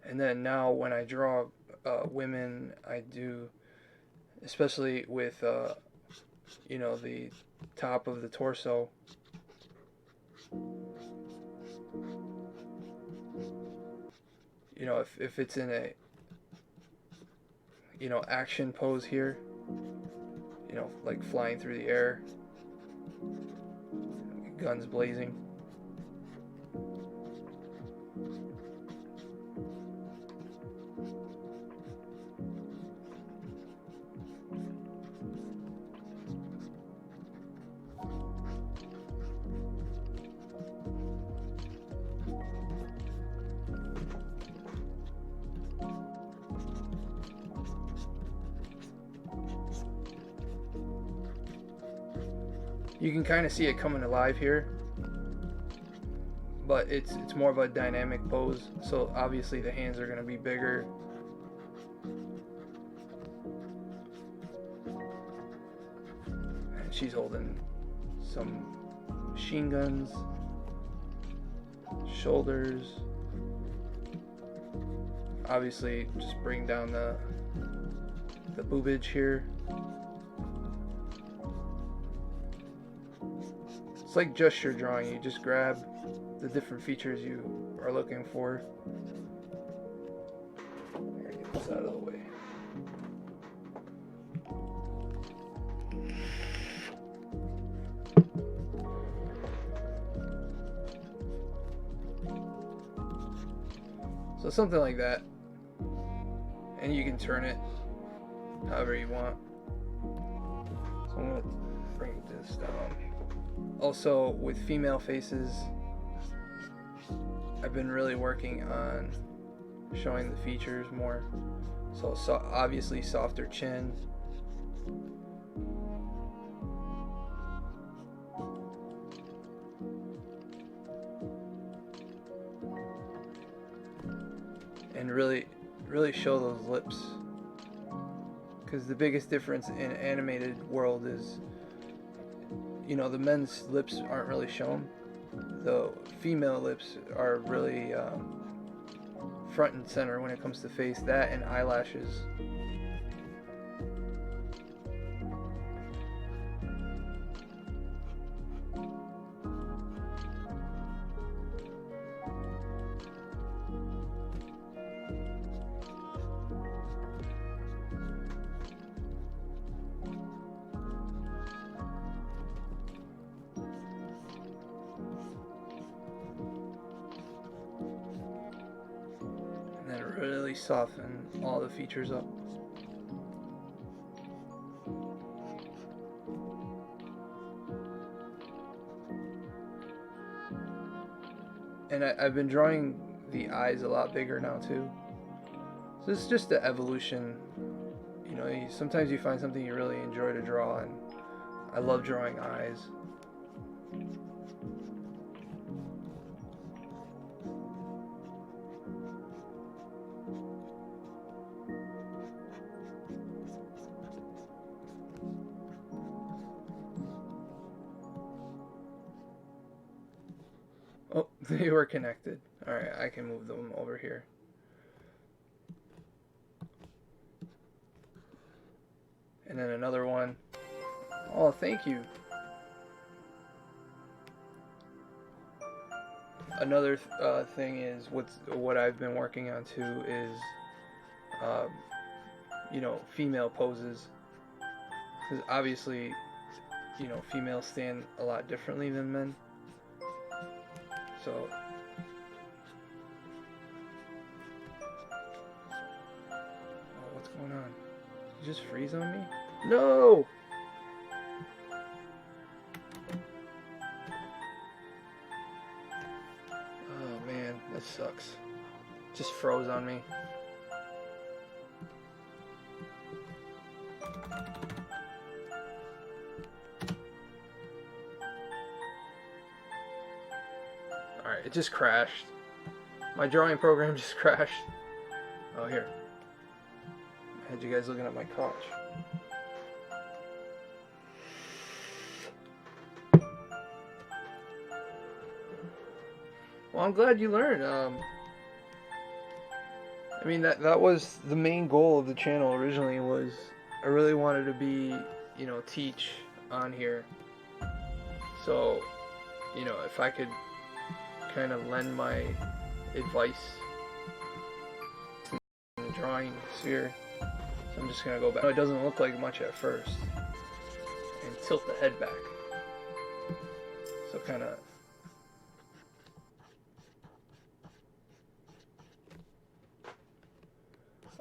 And then now when I draw women, I do, especially with the top of the torso. If it's in a action pose here, like flying through the air, guns blazing. You can kind of see it coming alive here, but it's more of a dynamic pose, so obviously the hands are going to be bigger. And she's holding some machine guns, shoulders. Obviously just bring down the boobage here. It's like gesture drawing. You just grab the different features you are looking for. Here, get this out of the way. So something like that. And you can turn it however you want. So I'm going to bring this down. Also, with female faces, I've been really working on showing the features more. So obviously softer chin. And really show those lips. Because the biggest difference in an animated world is, the men's lips aren't really shown. The female lips are really front and center when it comes to face. That and eyelashes. Really soften all the features up. And I've been drawing the eyes a lot bigger now too. So it's just the evolution. Sometimes you find something you really enjoy to draw, and I love drawing eyes. Oh, they were connected. Alright, I can move them over here. And then another one. Oh, thank you. Another thing is what I've been working on too is, you know, female poses. Because obviously, you know, females stand a lot differently than men. So, oh, what's going on? Did you just freeze on me? No! Oh man, that sucks. Just froze on me. Alright, it just crashed. My drawing program just crashed. Oh, here. I had you guys looking at my couch. Well, I'm glad you learned. I mean, that was the main goal of the channel originally, was I really wanted to be, you know, teach on here. So, you know, if I could kind of lend my advice to the drawing sphere. So I'm just going to go back. It doesn't look like much at first. And tilt the head back. So kind of...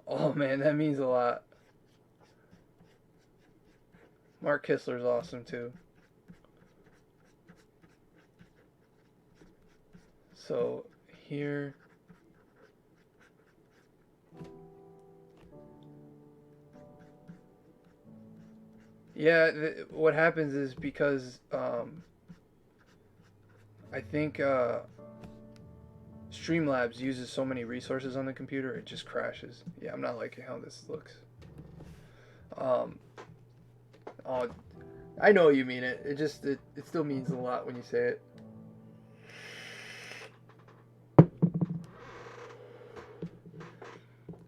Oh man, that means a lot. Mark Kistler's awesome too. So here, yeah, what happens is because I think Streamlabs uses so many resources on the computer, it just crashes. Yeah, I'm not liking how this looks. Oh, I know you mean it. It just it still means a lot when you say it.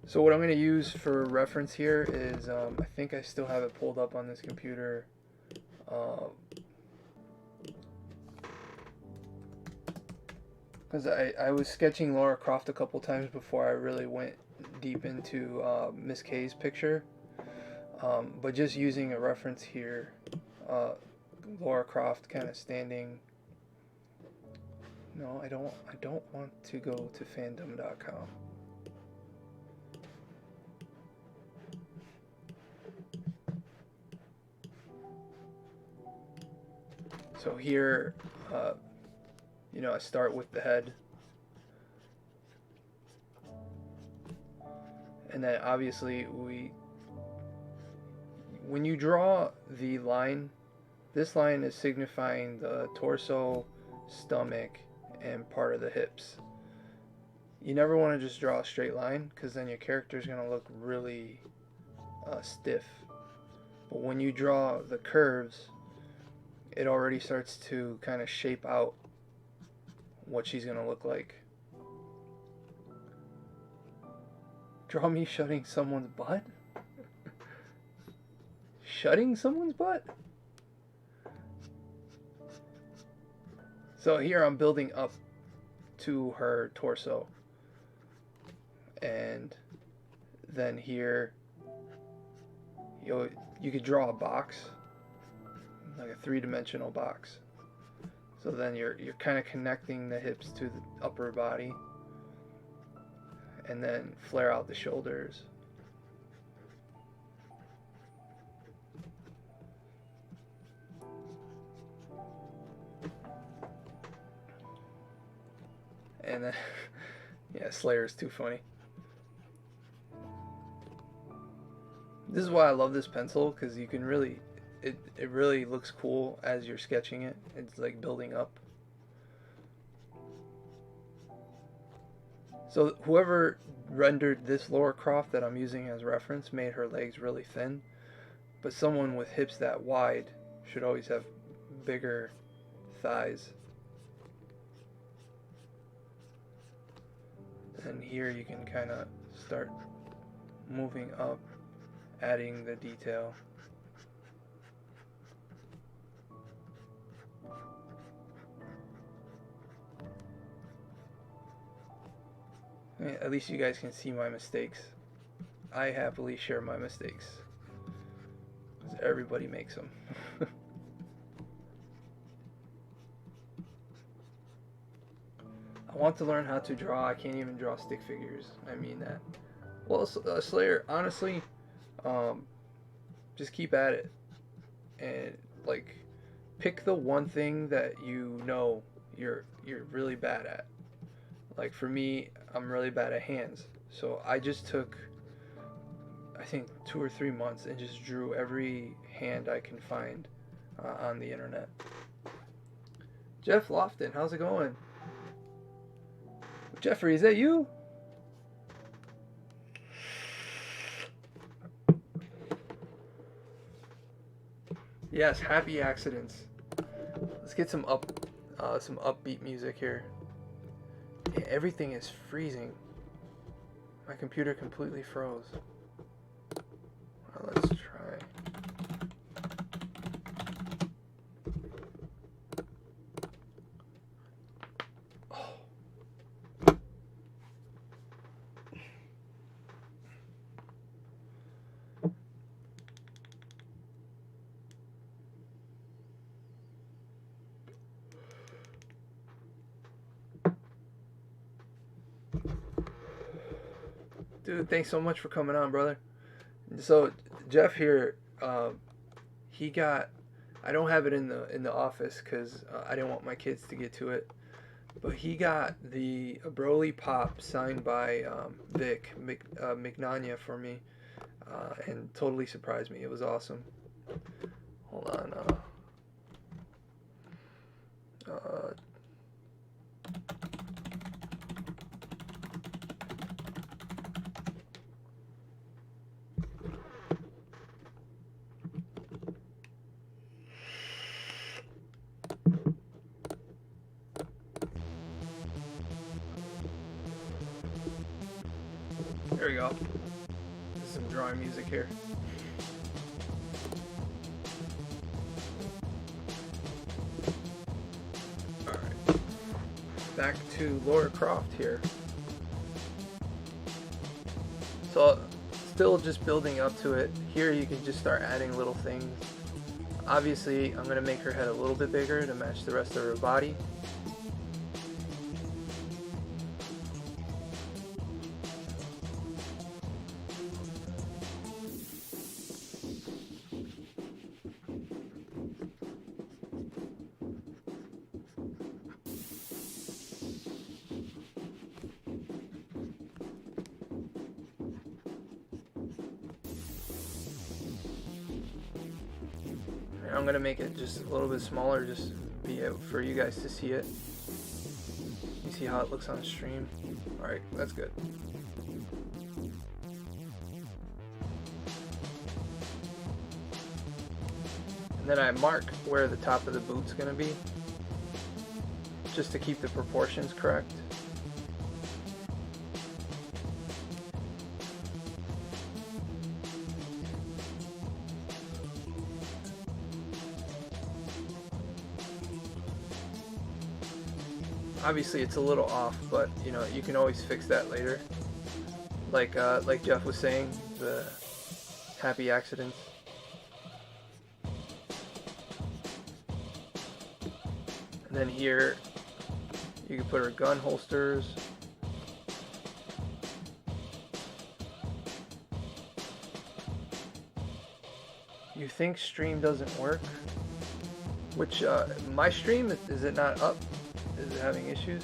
So what I'm going to use for reference here is, I think I still have it pulled up on this computer. Because I was sketching Lara Croft a couple times before I really went deep into Miss K's picture. But just using a reference here, Lara Croft kind of standing. No, I don't want to go to fandom.com. So here, you know, I start with the head. And then obviously when you draw the line, this line is signifying the torso, stomach, and part of the hips. You never want to just draw a straight line, because then your character is going to look really stiff. But when you draw the curves, it already starts to kind of shape out what she's going to look like. Draw me shutting someone's butt? Shutting someone's butt? So here I'm building up to her torso. And then here, you could draw a box, like a three-dimensional box. So then you're kind of connecting the hips to the upper body, and then flare out the shoulders. And then, yeah, Slayer's too funny. This is why I love this pencil, because you can really, it really looks cool as you're sketching it. It's like building up. So whoever rendered this Lara Croft that I'm using as reference made her legs really thin, but someone with hips that wide should always have bigger thighs. And here you can kind of start moving up, adding the detail. I mean, at least you guys can see my mistakes. I happily share my mistakes. 'Cause everybody makes them. I want to learn how to draw. I can't even draw stick figures. I mean that. Well, Slayer, honestly, just keep at it. And, like, pick the one thing that you know you're really bad at. Like, for me, I'm really bad at hands. So I just took, I think, 2 or 3 months and just drew every hand I can find on the internet. Jeff Lofton, how's it going? Jeffrey, is that you? Yes, happy accidents. Let's get some upbeat music here. Yeah, everything is freezing. My computer completely froze. Well, let's try. Dude, thanks so much for coming on, brother. So Jeff here, he got. I don't have it in the office because I didn't want my kids to get to it. But he got the Broly Pop signed by Vic McNania for me, and totally surprised me. It was awesome. Hold on. There we go. There's some drawing music here. Alright. Back to Laura Croft here. So, still just building up to it. Here you can just start adding little things. Obviously, I'm going to make her head a little bit bigger to match the rest of her body. I'm gonna make it just a little bit smaller, just be able for you guys to see it. You see how it looks on stream? Alright, that's good. And then I mark where the top of the boot's gonna be, just to keep the proportions correct. Obviously it's a little off, but you know, you can always fix that later. Like Jeff was saying, the happy accidents. And then here you can put our gun holsters. You think stream doesn't work? Which my stream, is it not up? Is it having issues?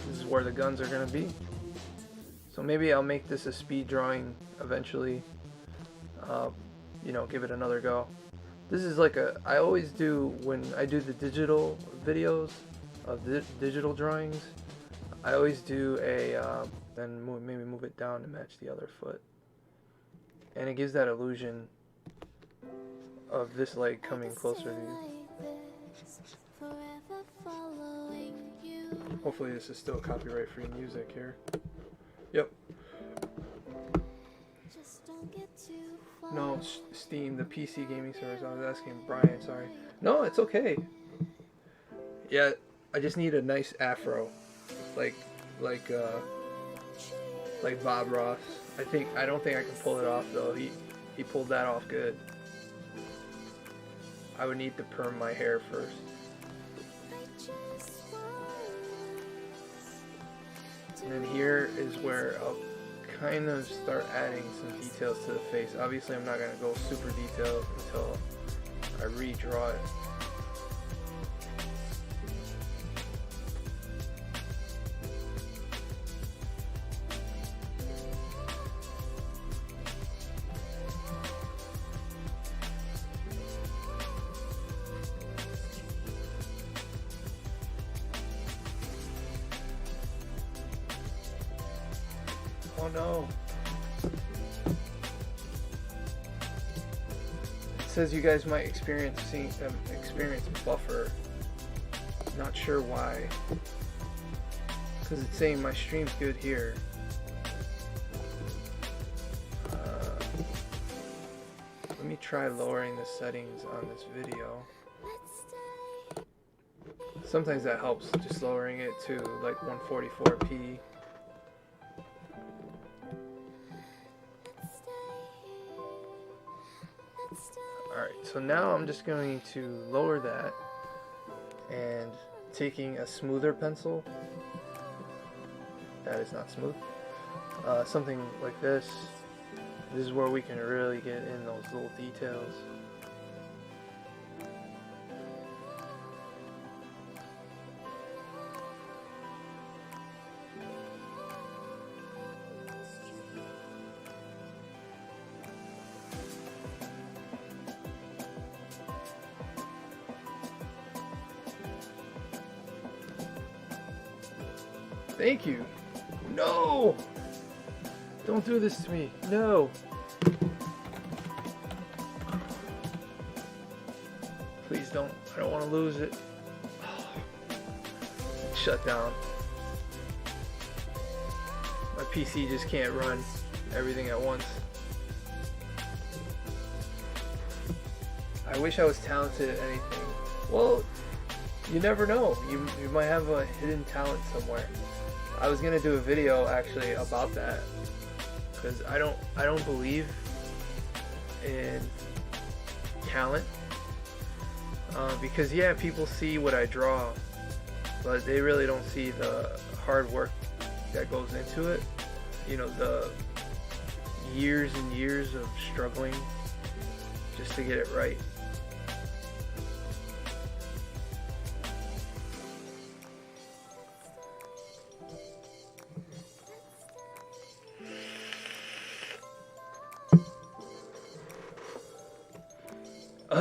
This is where the guns are going to be. So maybe I'll make this a speed drawing eventually. You know, give it another go. This is like I always do when I do the digital videos of the digital drawings. I always do then maybe move it down to match the other foot. And it gives that illusion of this leg coming closer to you. Forever following you. Hopefully this is still copyright-free music here. Yep. No, Steam, the PC gaming service. I was asking Brian, sorry. No, it's okay. Yeah, I just need a nice afro. Like Bob Ross. I don't think I can pull it off though. He pulled that off good. I would need to perm my hair first. And then here is where I'll kind of start adding some details to the face. Obviously I'm not going to go super detailed until I redraw it. Oh no. It says you guys might experience buffer. Not sure why. Because it's saying my stream's good here. Let me try lowering the settings on this video. Sometimes that helps, just lowering it to like 144p. Alright, so now I'm just going to lower that and taking a smoother pencil. That is not smooth. Something like this. This is where we can really get in those little details. Thank you. No! Don't do this to me. No. Please don't. I don't want to lose it. Shut down. My PC just can't run everything at once. I wish I was talented at anything. Well, you never know. You might have a hidden talent somewhere. I was gonna do a video actually about that, because I don't believe in talent, because yeah, people see what I draw, but they really don't see the hard work that goes into it. You know, the years and years of struggling just to get it right.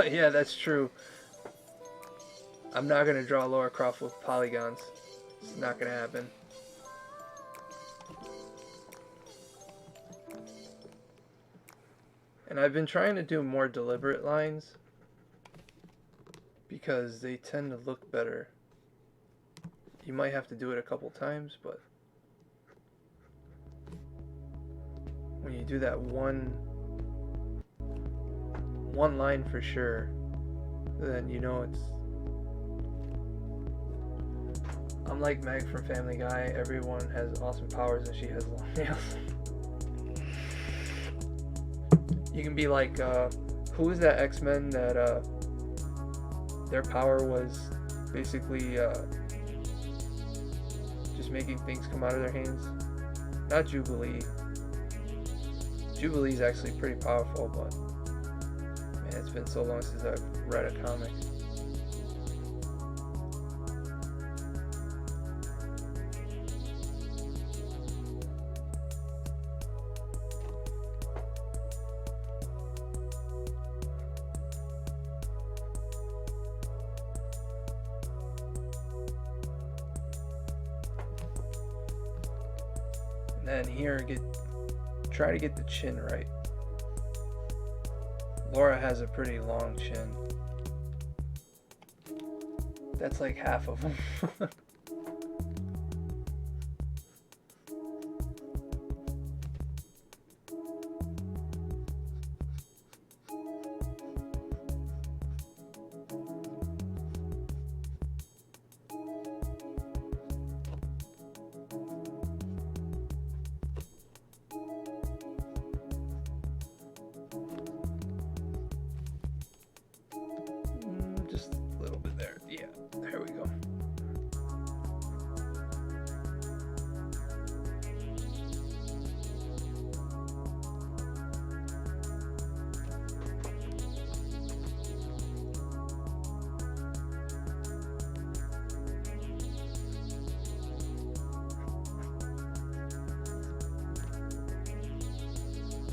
Yeah, that's true. I'm not gonna draw Laura Croft with polygons. It's not gonna happen. And I've been trying to do more deliberate lines because they tend to look better. You might have to do it a couple times, but when you do that one line for sure, then you know it's... I'm like Meg from Family Guy. Everyone has awesome powers and she has long nails. You can be like, who is that X-Men that their power was basically just making things come out of their hands? Not Jubilee. Jubilee's actually pretty powerful, but man, it's been so long since I've read a comic. And then here, try to get the chin right. Laura has a pretty long chin. That's like half of them.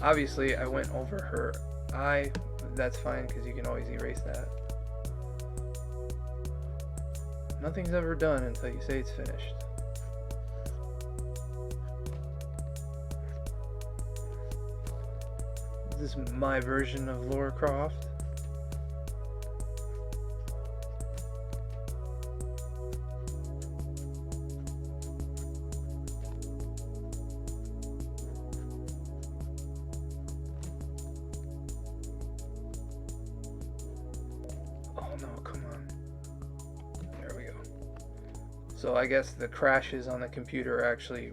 Obviously, I went over her eye. That's fine because you can always erase that. Nothing's ever done until you say it's finished. This is my version of Lara Croft. Oh no, come on. There we go. So I guess the crashes on the computer are actually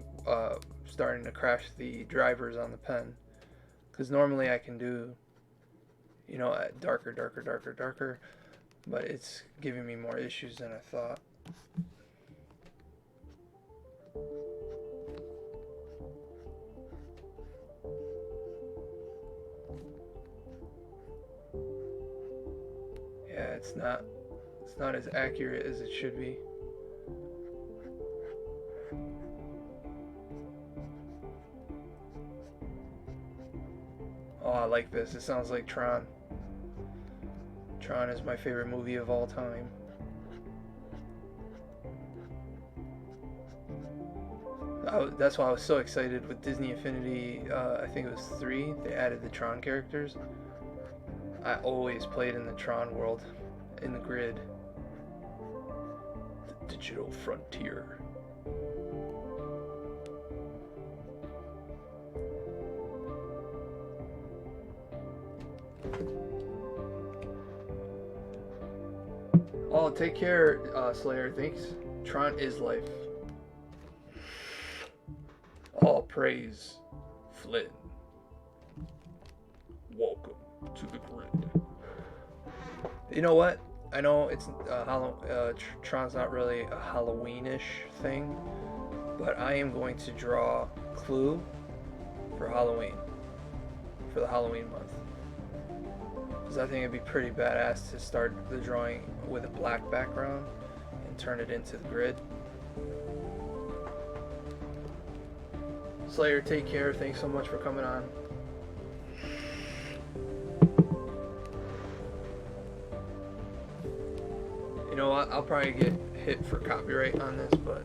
starting to crash the drivers on the pen. Because normally I can do, you know, darker, darker, darker, darker, but it's giving me more issues than I thought. Yeah, it's not as accurate as it should be. Oh, I like this. It sounds like Tron. Tron is my favorite movie of all time. That's why I was so excited with Disney Infinity. I think it was 3. They added the Tron characters. I always played in the Tron world, in the grid. The digital frontier. Oh, take care, Slayer. Thanks. Tron is life. All praise, Flynn. Welcome to the grid. You know what? I know it's Tron's not really a Halloweenish thing, but I am going to draw Clue for Halloween, for the Halloween month. Because I think it'd be pretty badass to start the drawing with a black background and turn it into the grid. Slayer, take care. Thanks so much for coming on. You know what? I'll probably get hit for copyright on this, but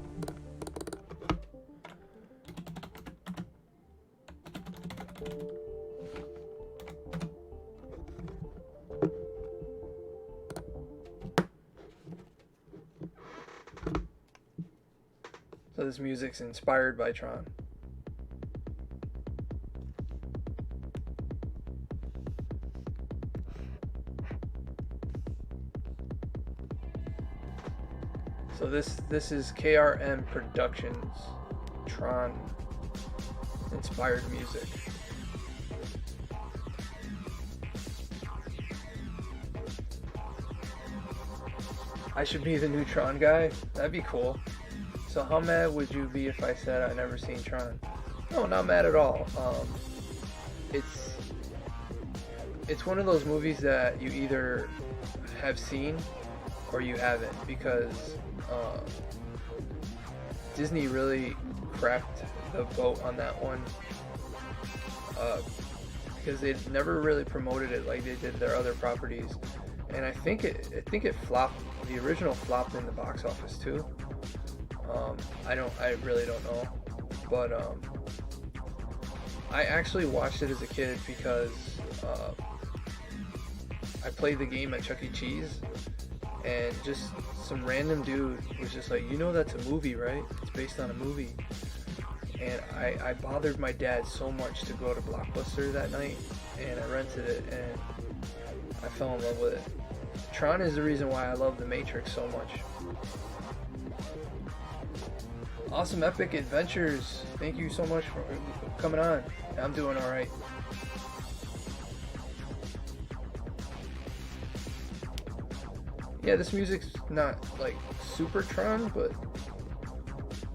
so this music's inspired by Tron. So this is KRM Productions, Tron inspired music. I should be the new Tron guy? That'd be cool. So how mad would you be if I said I never seen Tron? No, not mad at all. It's one of those movies that you either have seen or you haven't, because Disney really cracked the boat on that one, because they never really promoted it like they did their other properties, and I think it flopped. The original flopped in the box office too. I really don't know, but I actually watched it as a kid because I played the game at Chuck E. Cheese, and just some random dude was just like, you know that's a movie, right? It's based on a movie. And I bothered my dad so much to go to Blockbuster that night, and I rented it, and I fell in love with it. Tron is the reason why I love The Matrix so much. Awesome Epic Adventures, thank you so much for coming on. I'm doing alright. Yeah, this music's not like super Tron, but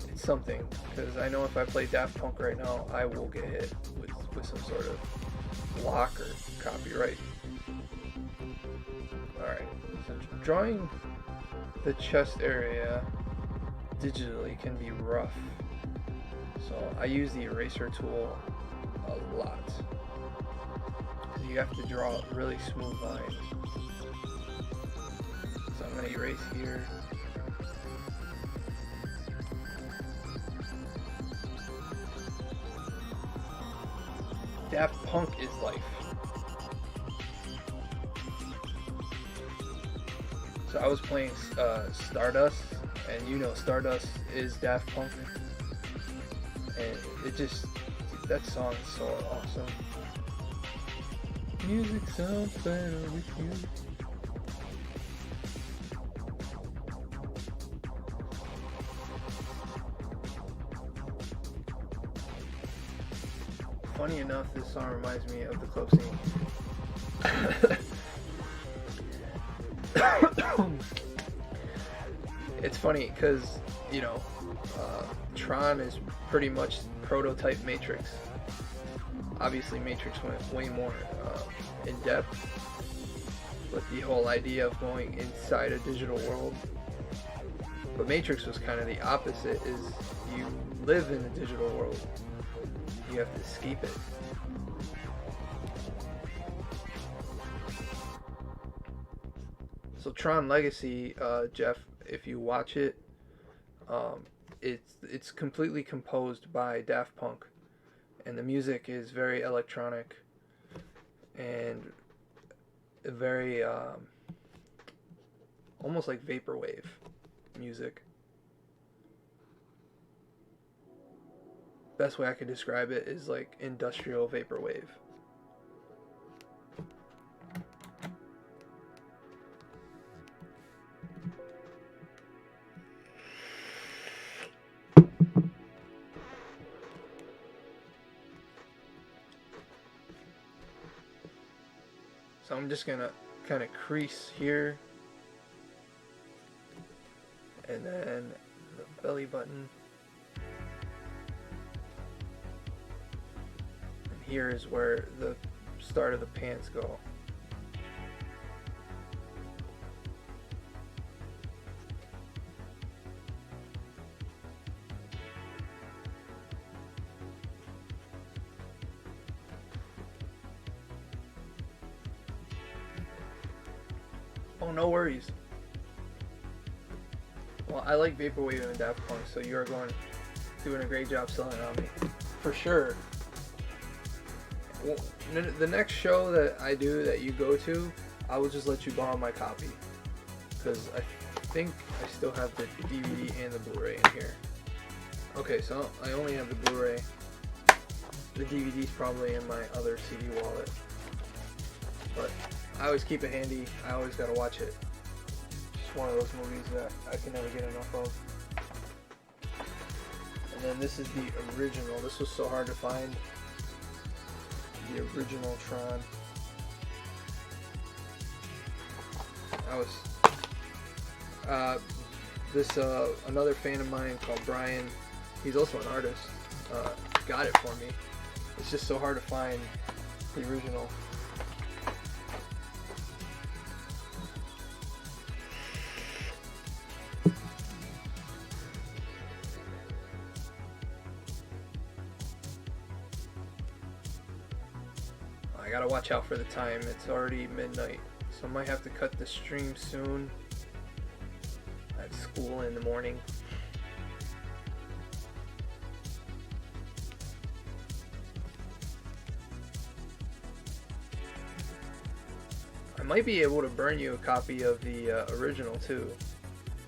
it's something. Because I know if I play Daft Punk right now, I will get hit with some sort of block or copyright. Alright, so drawing the chest area digitally can be rough. So I use the eraser tool a lot. you have to draw really smooth lines. So I'm gonna erase here. Daft Punk is life. So I was playing Stardust, and you know Stardust is Daft Punk, and it just, that song is so awesome. Music sounds better with you. Funny enough, this song reminds me of the club scene. It's funny because, you know, Tron is pretty much prototype Matrix. Obviously, Matrix went way more in depth, but the whole idea of going inside a digital world. But Matrix was kind of the opposite, is you live in the digital world. You have to escape it. So Tron Legacy, Jeff, if you watch it, it's completely composed by Daft Punk, and the music is very electronic and very almost like vaporwave music. Best way I could describe it is like industrial vaporwave. So I'm just gonna kind of crease here, and then the belly button. Here is where the start of the pants go. Oh, no worries. Well, I like vaporwave and Daft Punk, so you are doing a great job selling it on me, for sure. Well, the next show that I do that you go to, I will just let you borrow my copy, because I think I still have the DVD and the Blu-ray in here. Okay, so I only have the Blu-ray. The DVD's probably in my other CD wallet, but I always keep it handy. I always gotta watch it. It's one of those movies that I can never get enough of. And then this is the original. This was so hard to find. The original Tron. Another fan of mine called Brian, he's also an artist, got it for me. It's just so hard to find the original. I gotta watch out for the time. It's already midnight, so I might have to cut the stream soon. I have school in the morning. I might be able to burn you a copy of the original too,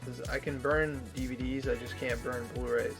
because I can burn DVDs, I just can't burn Blu-rays.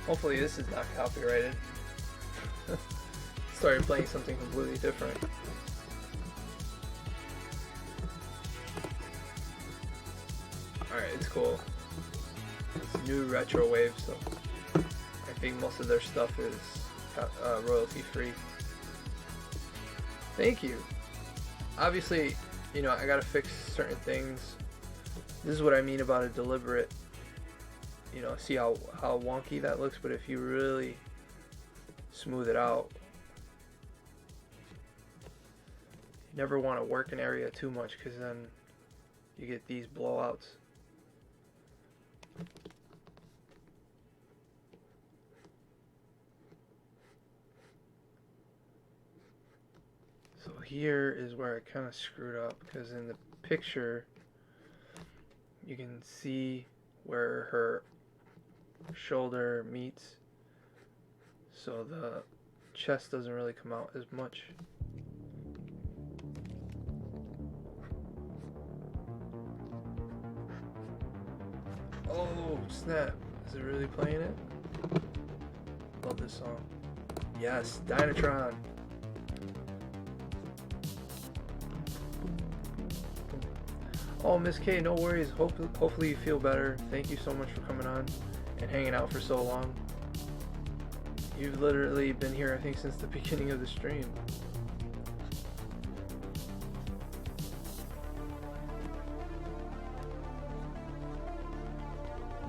Hopefully this is not copyrighted. Started playing something completely different. Alright, it's cool. It's new retro wave, so I think most of their stuff is royalty free. Thank you. Obviously, you know, I gotta fix certain things. This is what I mean about a deliberate, you know, see how wonky that looks, but if you really smooth it out, you never want to work an area too much because then you get these blowouts. So here is where I kind of screwed up, because in the picture you can see where her shoulder meets, so the chest doesn't really come out as much. Oh snap, is it really playing it? Love this song. Yes, Dynatron. Oh, Miss K, no worries. Hopefully you feel better. Thank you so much for coming on and hanging out for so long. You've literally been here, I think, since the beginning of the stream.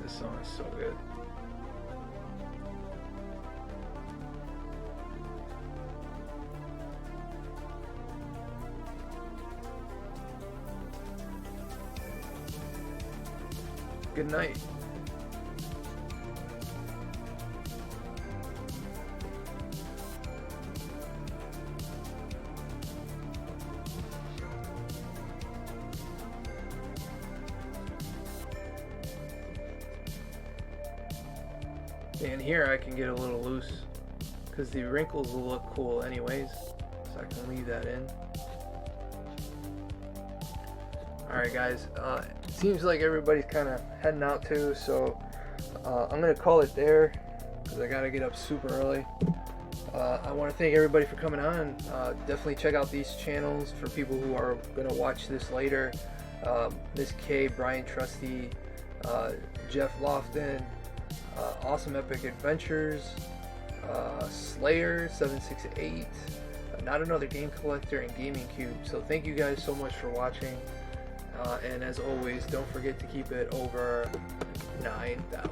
This song is so good. Good night. And here I can get a little loose because the wrinkles will look cool anyways, so I can leave that in. Alright guys, it seems like everybody's kind of heading out too, so I'm going to call it there because I got to get up super early. I want to thank everybody for coming on. Definitely check out these channels for people who are going to watch this later. Miss K, Brian Trusty, Jeff Lofton, Awesome Epic Adventures, Slayer 768, Not Another Game Collector, and Gaming Cube. So thank you guys so much for watching. And as always, don't forget to keep it over 9,000.